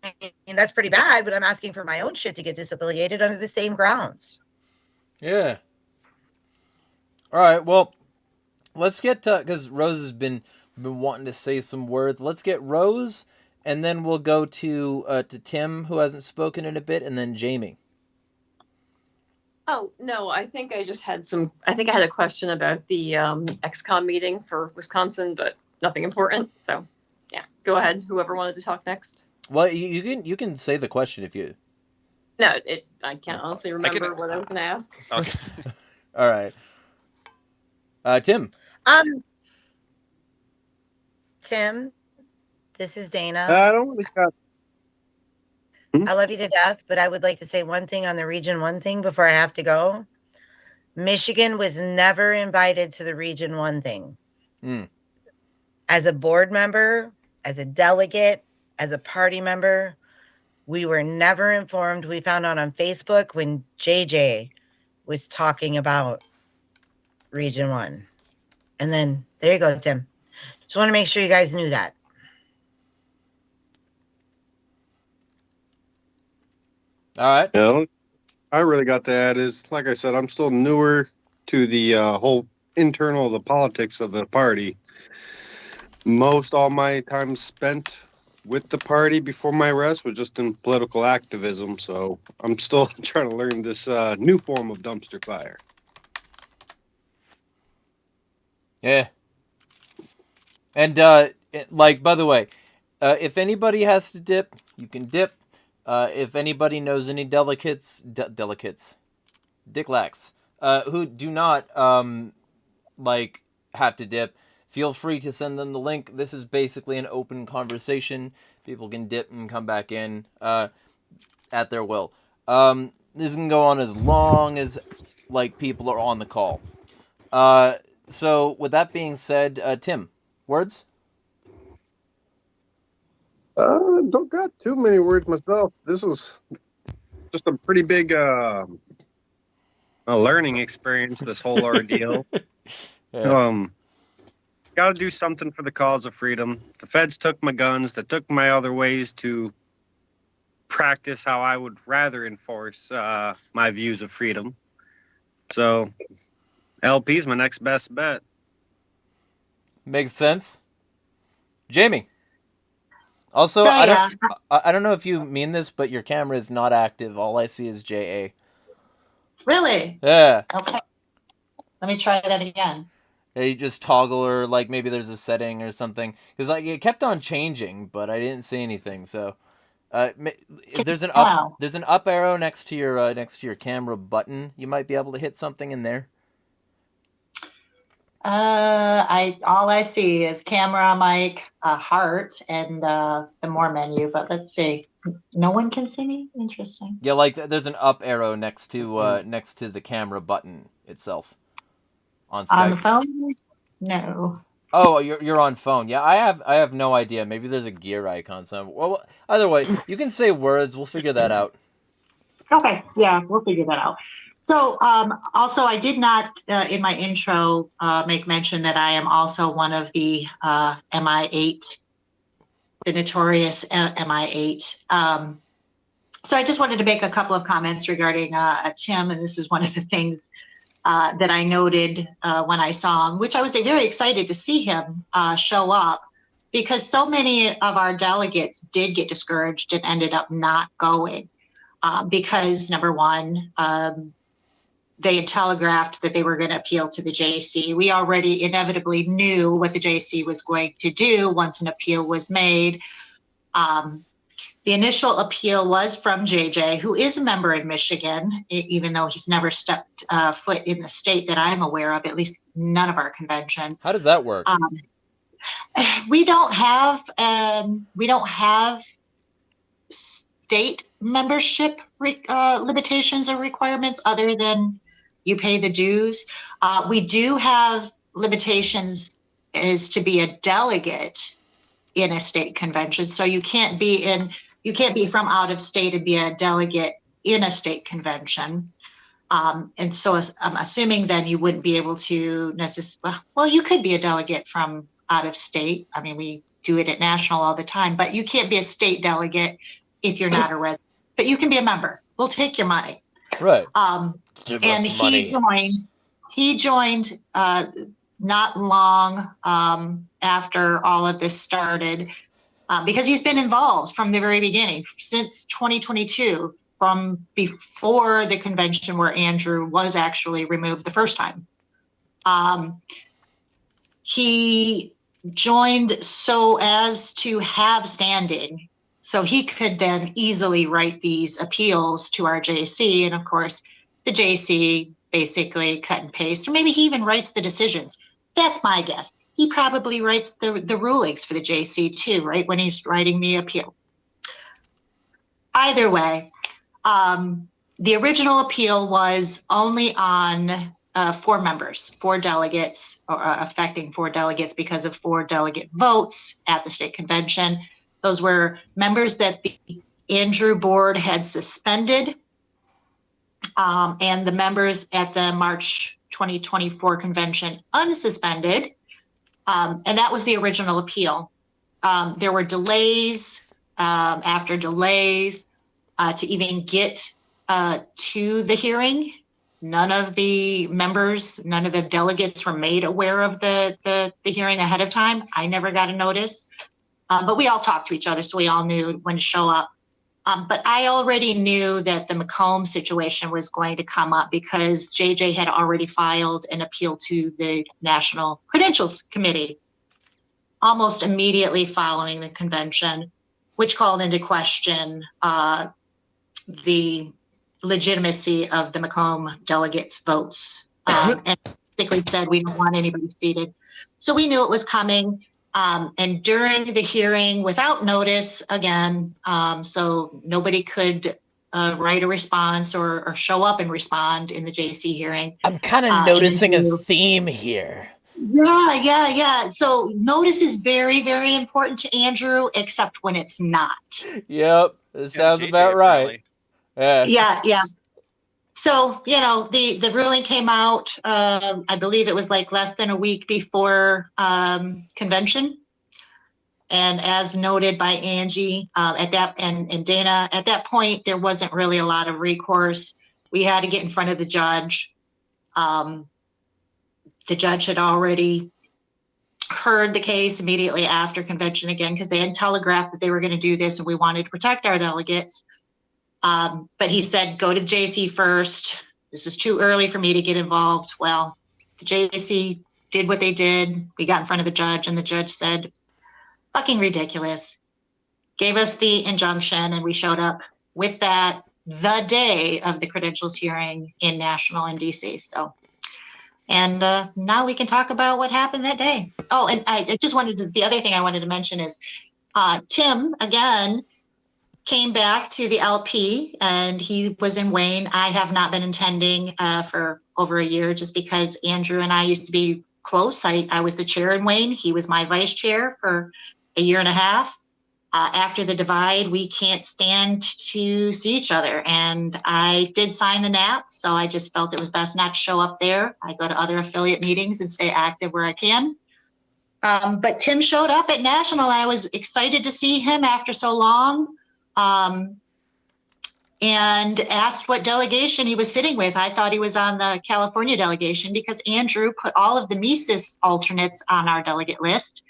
S2: I mean, that's pretty bad, but I'm asking for my own shit to get disaffiliated under the same grounds.
S1: Yeah. All right, well, let's get to, because Rose has been wanting to say some words. Let's get Rose, and then we'll go to Tim, who hasn't spoken in a bit, and then Jamie.
S3: Oh, no, I think I just had I had a question about the XCOM meeting for Wisconsin, but nothing important. So, yeah, go ahead. Whoever wanted to talk next.
S1: Well, you can say the question if you...
S3: No, I can't honestly remember what I was going to ask.
S9: Okay.
S1: All right. Tim.
S2: Tim, this is Dana.
S4: I don't want to.
S2: I love you to death, but I would like to say one thing on the Region 1 thing before I have to go. Michigan was never invited to the Region 1 thing. As a board member, as a delegate, as a party member, we were never informed. We found out on Facebook when JJ was talking about Region 1. And then, there you go, Tim. Just want to make sure you guys knew that.
S1: All right.
S4: You know, I really got to add is, like I said, I'm still newer to the whole the politics of the party. Most all my time spent with the party before my arrest was just in political activism, so I'm still trying to learn this new form of dumpster fire.
S1: Yeah. And like, by the way, if anybody has to dip, you can dip. If anybody knows any delicates, dicklax, who do not like have to dip, feel free to send them the link. This is basically an open conversation. People can dip and come back in at their will. This can go on as long as like people are on the call. So with that being said, Tim, words?
S4: Don't got too many words myself. This was just a pretty big a learning experience, this whole ordeal.
S1: Yeah.
S4: Got to do something for the cause of freedom. The feds took my guns. They took my other ways to practice how I would rather enforce my views of freedom. So LP's my next best bet.
S1: Makes sense. Jamie. Also,
S5: So,
S1: I don't know if you mean this, but your camera is not active. All I see is JA.
S5: Really?
S1: Yeah.
S5: Okay. Let me try that again.
S1: Yeah, you just toggle, or like maybe there's a setting or something, because like it kept on changing, but I didn't see anything. So, there's an up arrow next to your camera button. You might be able to hit something in there.
S5: All I see is camera, mic, a heart, and the more menu. But let's see. No one can see me. Interesting.
S1: Yeah, like there's an up arrow next to the camera button itself. On Skype.
S5: On the phone? No.
S1: Oh, you're on phone. Yeah, I have no idea. Maybe there's a gear icon. So, well, either way, you can say words. We'll figure that out.
S5: Okay. Yeah, we'll figure that out. So, also, I did not in my intro make mention that I am also one of the MI8, the notorious MI8. So, I just wanted to make a couple of comments regarding Tim, and this is one of the things that I noted when I saw him, which I was very excited to see him show up, because so many of our delegates did get discouraged and ended up not going because, number one, they had telegraphed that they were going to appeal to the JC. We already inevitably knew what the JC was going to do once an appeal was made. The initial appeal was from JJ, who is a member in Michigan, even though he's never stepped foot in the state that I'm aware of, at least none of our conventions.
S1: How does that work?
S5: We don't have state membership limitations or requirements other than you pay the dues. We do have limitations as to be a delegate in a state convention. So you can't be from out of state and be a delegate in a state convention. And so I'm assuming then you wouldn't be able to necessarily, well, you could be a delegate from out of state. I mean, we do it at national all the time, but you can't be a state delegate if you're not a resident, but you can be a member. We'll take your money.
S1: Right.
S5: And he joined not long after all of this started, because he's been involved from the very beginning, since 2022, from before the convention where Andrew was actually removed the first time. He joined so as to have standing, so he could then easily write these appeals to our JC. And of course, the JC basically cut and paste, or maybe he even writes the decisions. That's my guess. He probably writes the rulings for the JC too, right, when he's writing the appeal. Either way, the original appeal was only on 4 members, 4 delegates, affecting 4 delegates because of 4 delegate votes at the state convention. Those were members that the Andrew board had suspended, and the members at the March 2024 convention unsuspended. And that was the original appeal. There were delays after delays to even get to the hearing. None of the members, none of the delegates were made aware of the hearing ahead of time. I never got a notice. But we all talked to each other, so we all knew when to show up. But I already knew that the Macomb situation was going to come up because JJ had already filed an appeal to the National Credentials Committee almost immediately following the convention, which called into question the legitimacy of the Macomb delegates' votes, and basically said we don't want anybody seated. So we knew it was coming. And during the hearing, without notice, again, so nobody could write a response or show up and respond in the JC hearing.
S1: I'm kind of noticing a theme here.
S5: Yeah. So notice is very, very important to Andrew, except when it's not.
S1: Yep, it sounds about right.
S5: Yeah. So, the ruling came out, I believe it was like less than a week before convention. And as noted by Angie and Dana, at that point, there wasn't really a lot of recourse. We had to get in front of the judge. The judge had already heard the case immediately after convention again, because they had telegraphed that they were going to do this and we wanted to protect our delegates. But he said, go to JC first. This is too early for me to get involved. Well, the JC did what they did. We got in front of the judge and the judge said, fucking ridiculous. Gave us the injunction and we showed up with that the day of the credentials hearing in National in DC. So, and now we can talk about what happened that day. Oh, and I just the other thing I wanted to mention is Tim, again, came back to the LP and he was in Wayne. I have not been attending for over a year just because Andrew and I used to be close. I was the chair in Wayne. He was my vice chair for a year and a half. After the divide, we can't stand to see each other. And I did sign the NAP, so I just felt it was best not to show up there. I go to other affiliate meetings and stay active where I can. But Tim showed up at National. I was excited to see him after so long. And asked what delegation he was sitting with. I thought he was on the California delegation because Andrew put all of the Mises alternates on our delegate list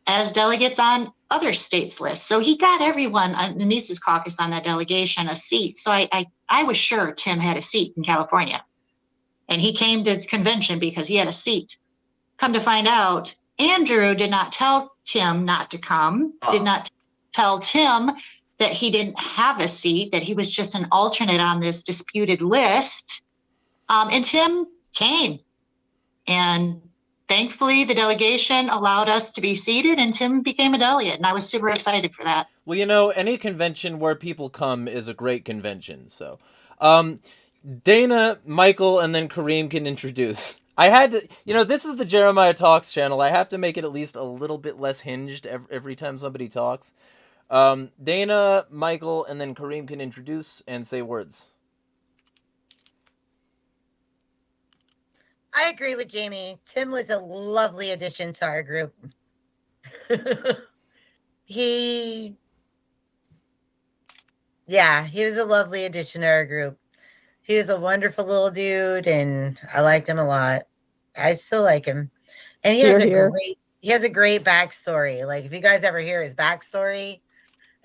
S5: as delegates on other states' lists. So he got everyone on the Mises caucus on that delegation a seat. So I was sure Tim had a seat in California. And he came to the convention because he had a seat. Come to find out, Andrew did not tell Tim not to come, did not tell Tim that he didn't have a seat, that he was just an alternate on this disputed list. And Tim came. And thankfully, the delegation allowed us to be seated and Tim became a delegate. And I was super excited for that.
S1: Well, any convention where people come is a great convention. So Dana, Michael, and then Kareem can introduce. I had to, this is the Jeremiah Talks channel. I have to make it at least a little bit less hinged every time somebody talks. Dana, Michael, and then Kareem can introduce and say words.
S2: I agree with Jamie. Tim was a lovely addition to our group. He was a lovely addition to our group. He was a wonderful little dude, and I liked him a lot. I still like him. And he has a great backstory. Like, if you guys ever hear his backstory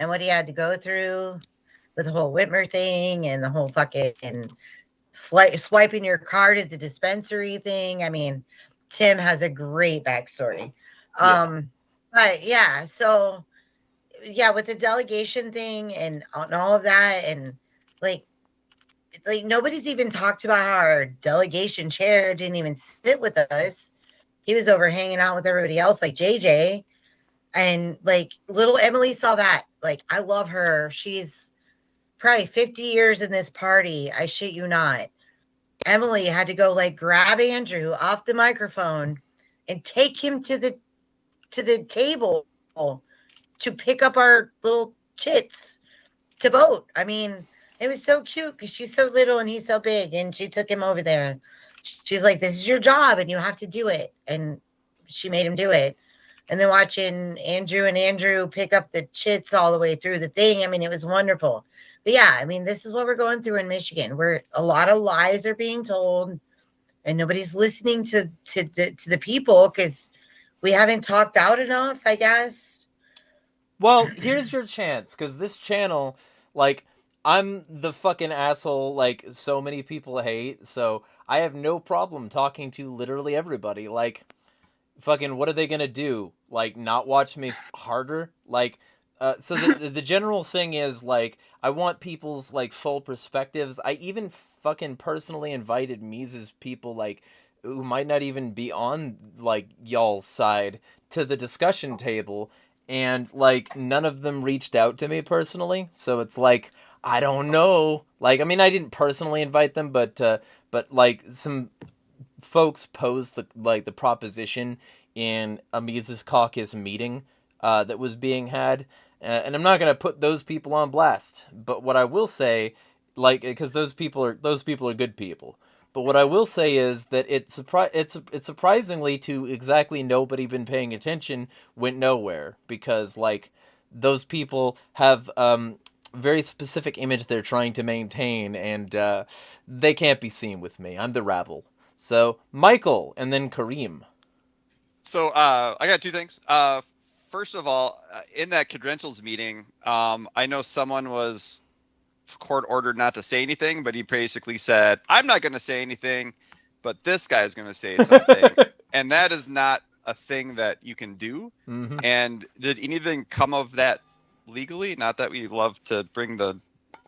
S2: and what he had to go through with the whole Whitmer thing and the whole fucking swiping your card at the dispensary thing. I mean, Tim has a great backstory. But yeah, so yeah, with the delegation thing and all of that, and like nobody's even talked about how our delegation chair didn't even sit with us. He was over hanging out with everybody else, like JJ. And like little Emily saw that. Like, I love her. She's probably 50 years in this party. I shit you not. Emily had to go like grab Andrew off the microphone and take him to the table to pick up our little chits to vote. I mean, it was so cute because she's so little and he's so big, and she took him over there. She's like, this is your job and you have to do it. And she made him do it. And then watching Andrew pick up the chits all the way through the thing. I mean, it was wonderful. But yeah, I mean, this is what we're going through in Michigan, where a lot of lies are being told and nobody's listening to the people because we haven't talked out enough, I guess.
S1: Well, here's your chance, because this channel, like, I'm the fucking asshole like so many people hate, so I have no problem talking to literally everybody. Like, fucking, what are they gonna do? Like, not watch me harder? Like, so the general thing is, like, I want people's, like, full perspectives. I even fucking personally invited Mises people, like, who might not even be on, like, y'all's side to the discussion table, and, like, none of them reached out to me personally, so it's like, I don't know. Like, I mean, I didn't personally invite them, but like, some folks posed the proposition in a Mises Caucus meeting that was being had, and I'm not gonna put those people on blast. But what I will say, like, because those people are good people. But what I will say is that it's surprisingly to exactly nobody been paying attention went nowhere, because, like, those people have very specific image they're trying to maintain, and they can't be seen with me. I'm the rabble. So, Michael, and then Kareem.
S9: So I got two things. First of all, in that credentials meeting, I know someone was court ordered not to say anything, but he basically said, "I'm not going to say anything, but this guy's going to say something," and that is not a thing that you can do.
S1: Mm-hmm.
S9: And did anything come of that legally? Not that we love to bring the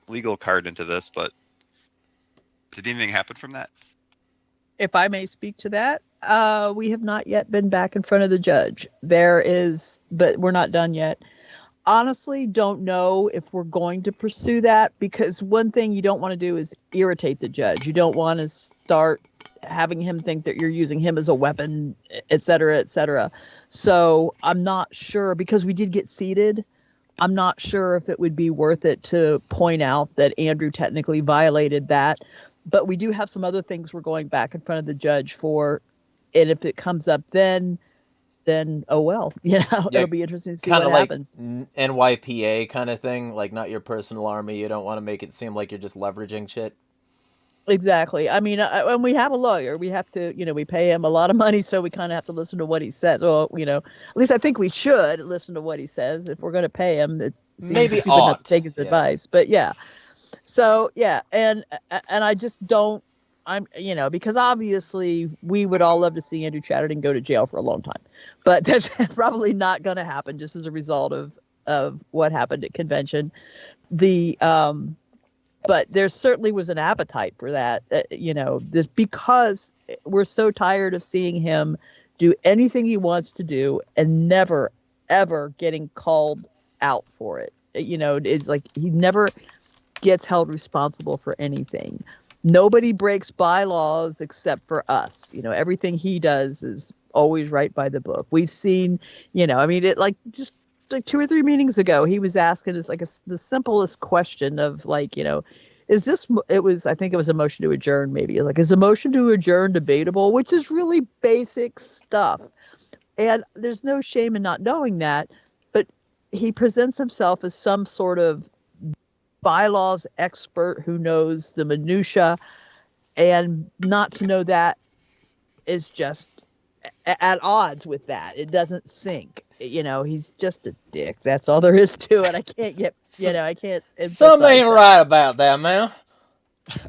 S9: legal card into this, but did anything happen from that?
S7: If I may speak to that, we have not yet been back in front of the judge. But we're not done yet. Honestly, don't know if we're going to pursue that, because one thing you don't want to do is irritate the judge. You don't want to start having him think that you're using him as a weapon, et cetera, et cetera. So I'm not sure, because we did get seated. I'm not sure if it would be worth it to point out that Andrew technically violated that. But we do have some other things we're going back in front of the judge for. And if it comes up then oh well, it'll be interesting to see what happens.
S1: NYPA kind of thing, like, not your personal army. You don't want to make it seem like you're just leveraging shit.
S7: Exactly. I mean, when we have a lawyer, we have to, we pay him a lot of money, so we kind of have to listen to what he says. Well, at least I think we should listen to what he says. If we're going to pay him, it seems
S1: maybe
S7: stupid not to take his advice. But yeah. So yeah, and I just don't. Because obviously we would all love to see Andrew Chatterton go to jail for a long time, but that's probably not going to happen just as a result of what happened at convention. But there certainly was an appetite for that, because we're so tired of seeing him do anything he wants to do and never, ever getting called out for it. It's like he never gets held responsible for anything. Nobody breaks bylaws except for us. Everything he does is always right by the book. We've seen, just like 2 or 3 meetings ago, he was asking us the simplest question of I think it was a motion to adjourn, maybe. Like, is a motion to adjourn debatable? Which is really basic stuff. And there's no shame in not knowing that, but he presents himself as some sort of bylaws expert who knows the minutia, and not to know that is just at odds with that. It doesn't sync. He's just a dick. That's all there is to it. I can't get, I can't.
S1: Something ain't right about that, man.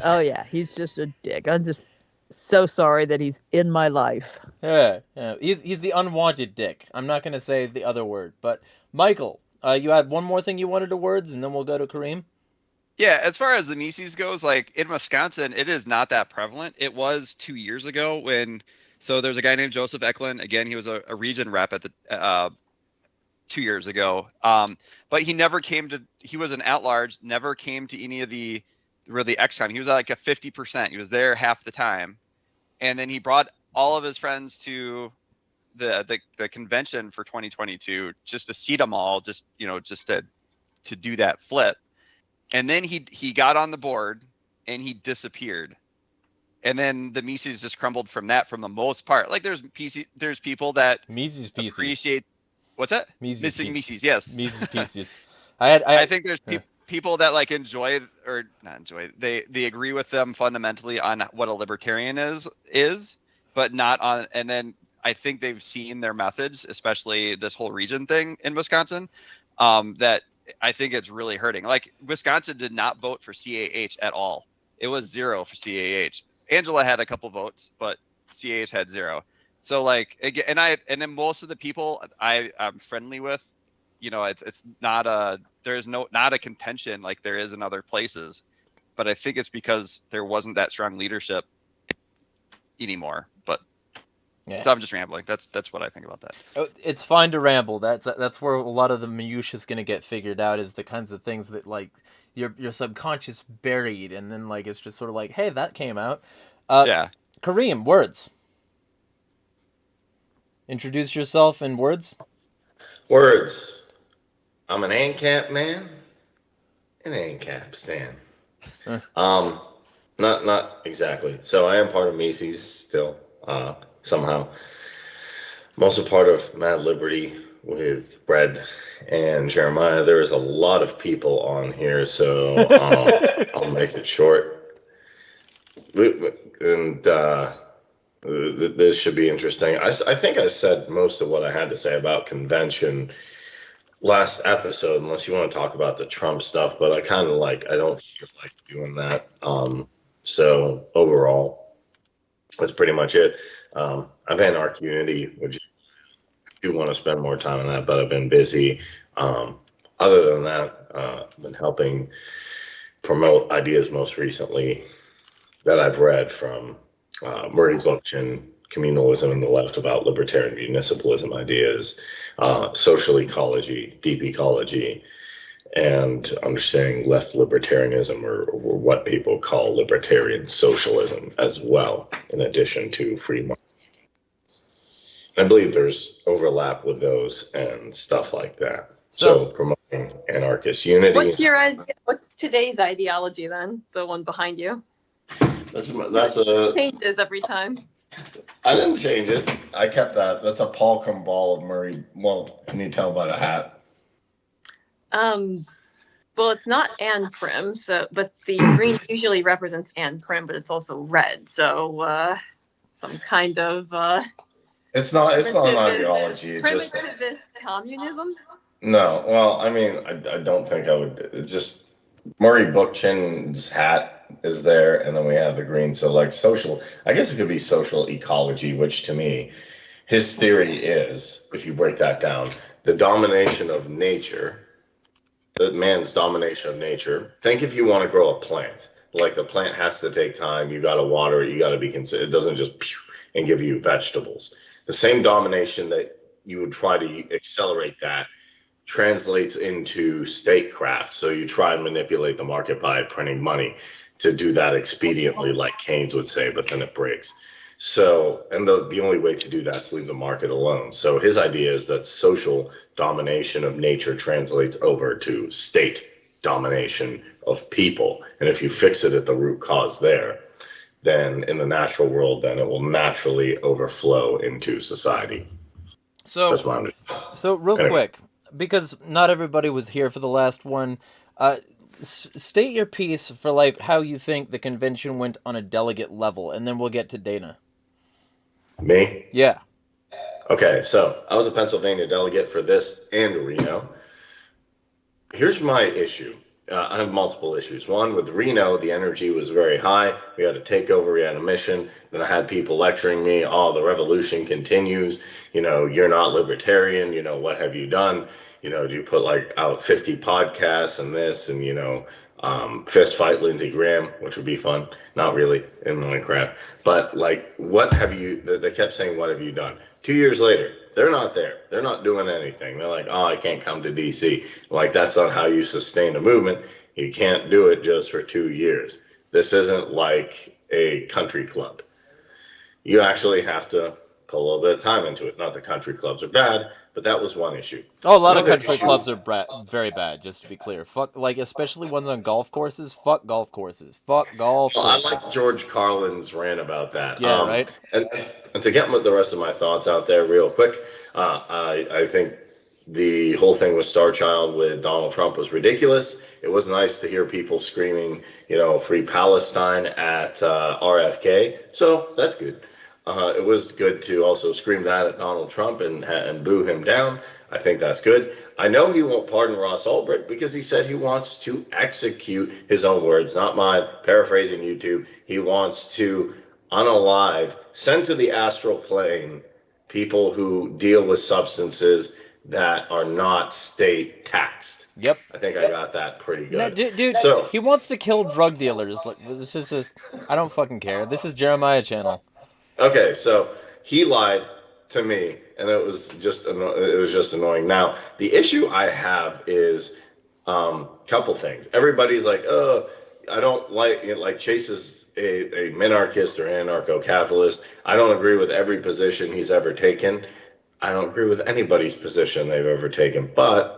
S7: Oh yeah, he's just a dick. I'm just so sorry that he's in my life.
S1: Yeah. He's the unwanted dick. I'm not gonna say the other word, but Michael, you had one more thing you wanted to words, and then we'll go to Kareem.
S9: Yeah, as far as the Mises goes, like, in Wisconsin, it is not that prevalent. It was 2 years ago so there's a guy named Joseph Eklund. Again, he was a region rep at the 2 years ago. But he never he was an at-large, never came to any of the XCon. He was like a 50%. He was there half the time. And then he brought all of his friends to the convention for 2022 just to seat them all, just to do that flip. And then he got on the board and he disappeared. And then the Mises just crumbled from that, from the most part. Like, there's people that
S1: Mises pieces.
S9: Appreciate what's that?
S1: Mises
S9: Missing
S1: pieces.
S9: Mises, yes.
S1: Mises pieces.
S9: I think there's people that like enjoy, or not enjoy. They agree with them fundamentally on what a libertarian is, but not on. And then I think they've seen their methods, especially this whole region thing in Wisconsin. that I think it's really hurting. Like Wisconsin did not vote for CAH at all. It was 0 for CAH. Angela had a couple votes, but CAH had 0. So like, and then most of the people I'm friendly with, it's not there's not a contention like there is in other places, but I think it's because there wasn't that strong leadership anymore. But
S1: Yeah.
S9: so I'm just rambling. That's what I think about that.
S1: It's fine to ramble. That's where a lot of the minutia is gonna get figured out, is the kinds of things that like your subconscious buried, and then like it's just sort of like, hey, that came out.
S9: Yeah.
S1: Kareem, words. Introduce yourself in words.
S12: Words. I'm an ANCAP man, an ANCAP stan. Not exactly. So I am part of Macy's still, somehow. I'm also part of Mad Liberty with Brad and Jeremiah. There is a lot of people on here, so I'll make it short. And this should be interesting. I think I said most of what I had to say about convention last episode, unless you want to talk about the Trump stuff, but I kind of I don't feel like doing that. So overall, that's pretty much it. I've had Arc Unity, which I do want to spend more time on that, but I've been busy. Other than that, I've been helping promote ideas most recently that I've read from Murray Bookchin, Communalism and the Left, about libertarian municipalism ideas, social ecology, deep ecology, and understanding left libertarianism, or what people call libertarian socialism as well, in addition to free market. I believe there's overlap with those and stuff like that. So promoting anarchist unity.
S3: What's today's ideology then? The one behind you?
S12: That's a
S3: changes every time.
S12: I didn't change it. I kept that. That's a Paul Ball of Murray. Well, can you tell by the hat?
S3: Well, it's not Ann Prim, but the green usually represents Ann Prim, but it's also red. So some kind of
S12: It's not an ideology. It just
S3: primitivist communism.
S12: No. Well, I mean, I don't think I would. It's just Murray Bookchin's hat is there, and then we have the green. So like social, I guess it could be social ecology, which to me, his theory is, if you break that down, the domination of nature, the man's domination of nature. Think if you want to grow a plant, like the plant has to take time, you got to water it, you got to be considered. It doesn't just and give you vegetables. The same domination that you would try to accelerate that translates into statecraft. So you try and manipulate the market by printing money to do that expediently, like Keynes would say, but then it breaks. So, and the only way to do that is leave the market alone. So his idea is that social domination of nature translates over to state domination of people. And if you fix it at the root cause there, then in the natural world, then it will naturally overflow into society.
S1: So,
S12: that's my understanding.
S1: So real quick, because not everybody was here for the last one, state your piece for like how you think the convention went on a delegate level, and then we'll get to Dana.
S12: Me?
S1: Yeah.
S12: Okay, so I was a Pennsylvania delegate for this and Reno. Here's my issue. I have multiple issues. One, with Reno, the energy was very high. We had a takeover, we had a mission. Then I had people lecturing me, oh, the revolution continues. You're not libertarian. What have you done? Do you put out 50 podcasts and this and, fist fight Lindsey Graham, which would be fun. Not really in Minecraft. But what have you, they kept saying, what have you done? 2 years later, they're not there. They're not doing anything. They're like, oh, I can't come to DC. That's not how you sustain a movement. You can't do it just for 2 years. This isn't like a country club. You actually have to put a little bit of time into it. Not that country clubs are bad, but that was one issue.
S1: Oh, a lot of country clubs are very bad, just to be clear. Fuck, especially ones on golf courses. Fuck golf courses. Fuck golf courses.
S12: I like George Carlin's rant about that.
S1: Yeah, right?
S12: And to get the rest of my thoughts out there real quick, I think the whole thing with Star Child with Donald Trump was ridiculous. It was nice to hear people screaming, free Palestine at RFK. So that's good. It was good to also scream that at Donald Trump and boo him down. I think that's good. I know he won't pardon Ross Ulbricht because he said he wants to execute his own words, not mine, paraphrasing YouTube. He wants to unalive, send to the astral plane people who deal with substances that are not state taxed.
S1: Yep.
S12: I think I got that pretty good.
S1: No, dude,
S12: so
S1: he wants to kill drug dealers. Like, this is just, I don't fucking care. This is Jeremiah Channel.
S12: okay, so he lied to me, and it was just annoying. Now, the issue I have is couple things. Everybody's like, oh, I don't like Chase is a minarchist or anarcho-capitalist. I don't agree with every position he's ever taken. I don't agree with anybody's position they've ever taken, but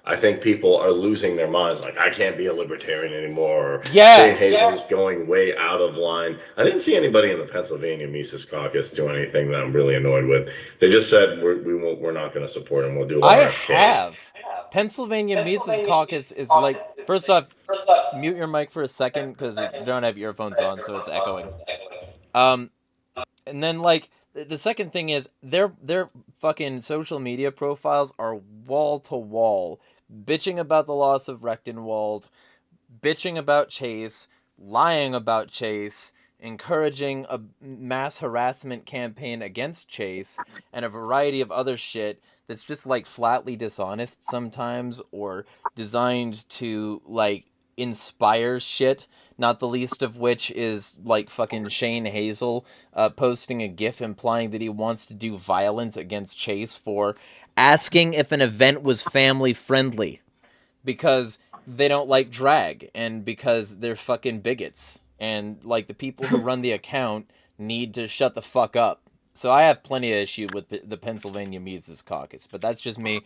S12: I think people are losing their minds. Like, I can't be a libertarian anymore. Or Shane Hazel's going way out of line. I didn't see anybody in the Pennsylvania Mises Caucus do anything that I'm really annoyed with. They just said we're not going to support him. We'll do RFK.
S1: I have. Pennsylvania Mises Caucus is like, first off, mute your mic for a second because you don't have earphones on, so it's echoing. And then like the second thing is their fucking social media profiles are wall to wall, bitching about the loss of Rechtenwald, bitching about Chase, lying about Chase, encouraging a mass harassment campaign against Chase, and a variety of other shit that's just like flatly dishonest sometimes, or designed to like inspire shit, not the least of which is like fucking Shane Hazel posting a gif implying that he wants to do violence against Chase for asking if an event was family friendly because they don't like drag and because they're fucking bigots, and like the people who run the account need to shut the fuck up. So I have plenty of issue with the Pennsylvania Mises Caucus, but that's just me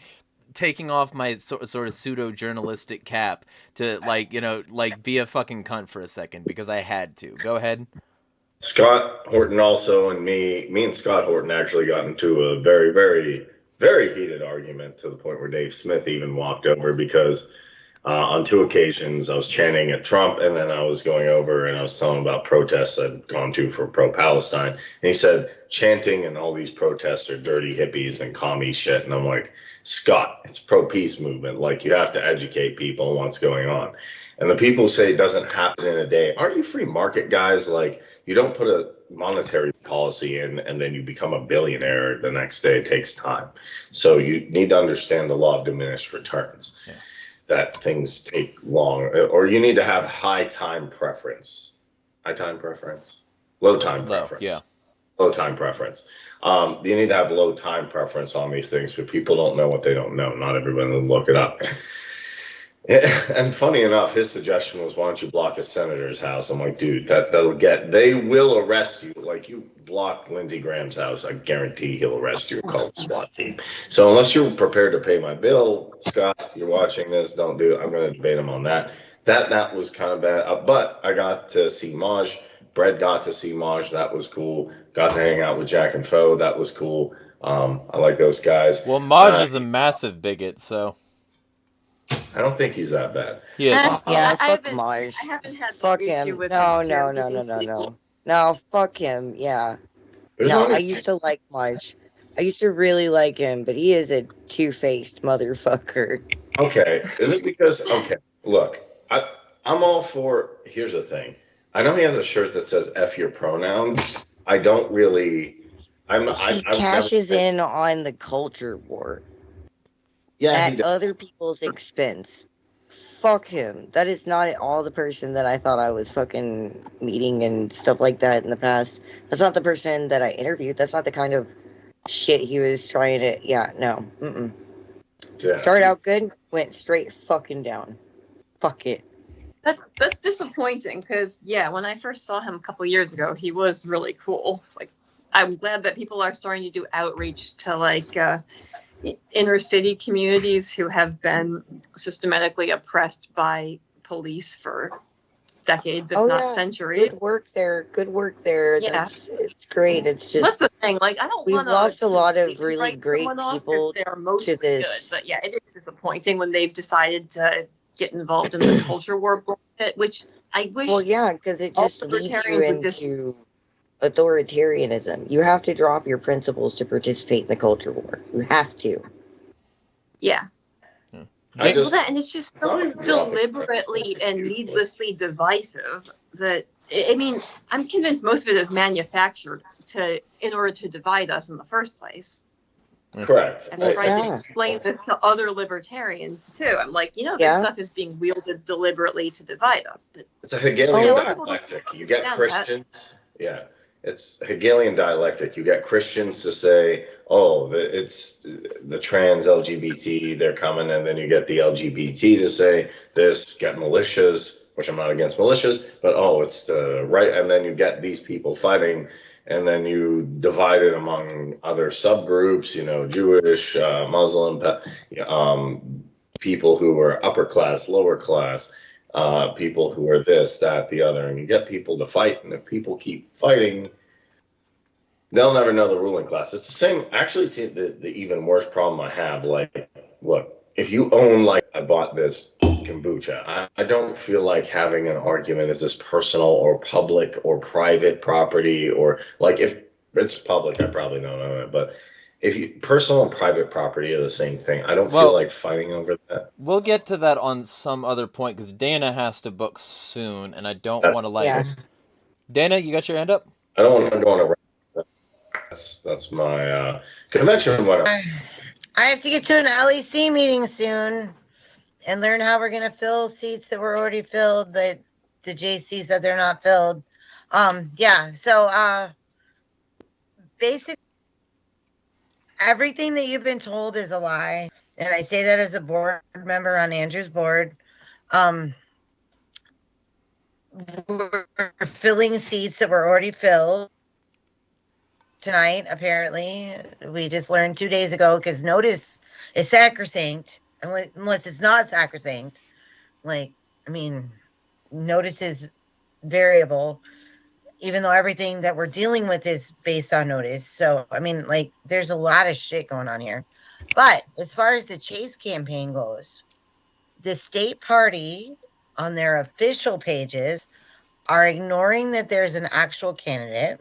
S1: taking off my sort of pseudo-journalistic cap to, like, you know, like, be a fucking cunt for a second because I had to. Go ahead.
S12: Scott Horton also, and me and Scott Horton actually got into a very, very, very heated argument to the point where Dave Smith even walked over because on 2 occasions I was chanting at Trump, and then I was going over and I was telling him about protests I'd gone to for pro-Palestine. And he said, chanting and all these protests are dirty hippies and commie shit. And I'm like, Scott, it's pro-peace movement. Like, you have to educate people on what's going on. And the people who say it doesn't happen in a day, aren't you free market guys? Like, you don't put a monetary policy in and then you become a billionaire the next day. It takes time. So you need to understand the law of diminished returns. Yeah. That things take long, or you need to have high time preference. Low time preference.
S1: Yeah.
S12: Low time preference. You need to have low time preference on these things so people don't know what they don't know. Not everybody will look it up. And funny enough, his suggestion was, why don't you block a senator's house? I'm like, dude, they will arrest you. Like, you block Lindsey Graham's house, I guarantee he'll arrest you and call the SWAT team. So unless you're prepared to pay my bill, Scott, you're watching this, don't do it. I'm going to debate him on that. That was kind of bad. But I got to see Maj. Brett got to see Maj. That was cool. Got to hang out with Jack and Foe. That was cool. I like those guys.
S1: Well, Maj is a massive bigot, so
S12: I don't think he's that bad.
S1: He is.
S2: Yeah, fuck Maj.
S3: I haven't had
S2: Fuck
S3: issue
S2: him.
S3: with
S2: No,
S3: him,
S2: no,
S3: too.
S2: no, no, no, no. No, fuck him. Yeah. I used to like Maj. I used to really like him, but he is a two-faced motherfucker.
S12: Okay. Is it because, okay, look, I'm all for, here's the thing. I know he has a shirt that says F your pronouns. I don't really,
S2: He cashes in on the culture war.
S12: Yeah,
S2: at other people's expense. Fuck him. That is not at all the person that I thought I was fucking meeting and stuff like that in the past. That's not the person that I interviewed. That's not the kind of shit he was trying to. Yeah, no. Yeah. Started out good, went straight fucking down. Fuck it.
S3: That's disappointing because, yeah, when I first saw him a couple years ago, he was really cool. Like, I'm glad that people are starting to do outreach to, like, inner city communities who have been systematically oppressed by police for decades, if not centuries.
S2: Good work there. Yeah. It's great. It's just,
S3: that's the thing. Like, I don't.
S2: We've lost a lot of really great people
S3: they're mostly
S2: to this.
S3: Good, but yeah, it is disappointing when they've decided to get involved in the culture war bullshit, which I wish.
S2: Well, yeah, because it just leads you into authoritarianism. You have to drop your principles to participate in the culture war. You have to.
S3: Yeah.
S12: I just,
S3: Well, and it's just so
S12: It's not even
S3: deliberately
S12: it's
S3: and
S12: useless.
S3: needlessly divisive that I mean, I'm convinced most of it is manufactured in order to divide us in the first place.
S12: correct.
S3: And I tried
S2: Yeah.
S3: to explain this to other libertarians too. I'm like, this
S2: Yeah.
S3: stuff is being wielded deliberately to divide us. But
S12: It's a Hegelian
S2: Oh, yeah.
S12: dialectic. You get
S3: Understand
S12: Christians, yeah. It's Hegelian dialectic. You get Christians to say, "Oh, it's the trans LGBT, they're coming," and then you get the LGBT to say this. Get militias, which I'm not against militias, but it's the right, and then you get these people fighting, and then you divide it among other subgroups. Jewish, Muslim, people who are upper class, lower class. People who are this, that, the other, and you get people to fight. And if people keep fighting, they'll never know the ruling class. It's the same. Actually, see, the even worse problem I have. Like, look, if you own, I bought this kombucha. I don't feel like having an argument. Is this personal or public or private property? Or if it's public, I probably don't own it. But if personal and private property are the same thing, I don't feel like fighting over that.
S1: We'll get to that on some other point because Dana has to book soon, and I don't want to
S2: Yeah.
S1: Dana, you got your hand up?
S12: I don't want to go on a rant. So that's my convention winner.
S13: I have to get to an LEC meeting soon and learn how we're going to fill seats that were already filled, but the JC said they're not filled. So basically, everything that you've been told is a lie. And I say that as a board member on Andrew's board. We're filling seats that were already filled tonight, apparently. We just learned 2 days ago because notice is sacrosanct, unless it's not sacrosanct. Notice is variable, even though everything that we're dealing with is based on notice. So, there's a lot of shit going on here. But as far as the Chase campaign goes, the state party on their official pages are ignoring that there's an actual candidate.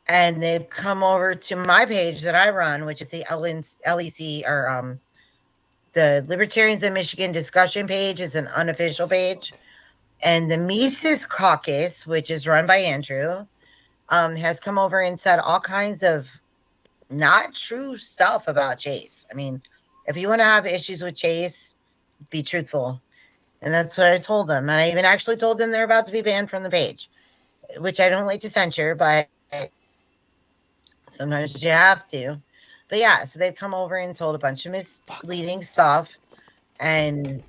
S13: And they've come over to my page that I run, which is the LEC, or the Libertarians in Michigan discussion page is an unofficial page. And the Mises caucus, which is run by Andrew, has come over and said all kinds of not true stuff about Chase. If you want to have issues with Chase, be truthful. And that's what I told them. And I even actually told them they're about to be banned from the page, which I don't like to censure, but sometimes you have to. But yeah, so they've come over and told a bunch of misleading stuff. And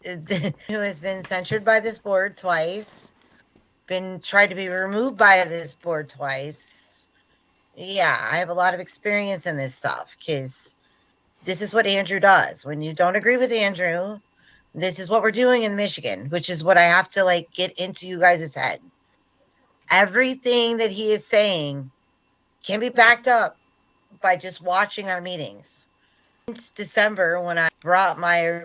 S13: who has been censured by this board twice, been tried to be removed by this board twice. Yeah, I have a lot of experience in this stuff because this is what Andrew does. When you don't agree with Andrew, this is what we're doing in Michigan, which is what I have to get into you guys' head. Everything that he is saying can be backed up by just watching our meetings. Since December, when I brought my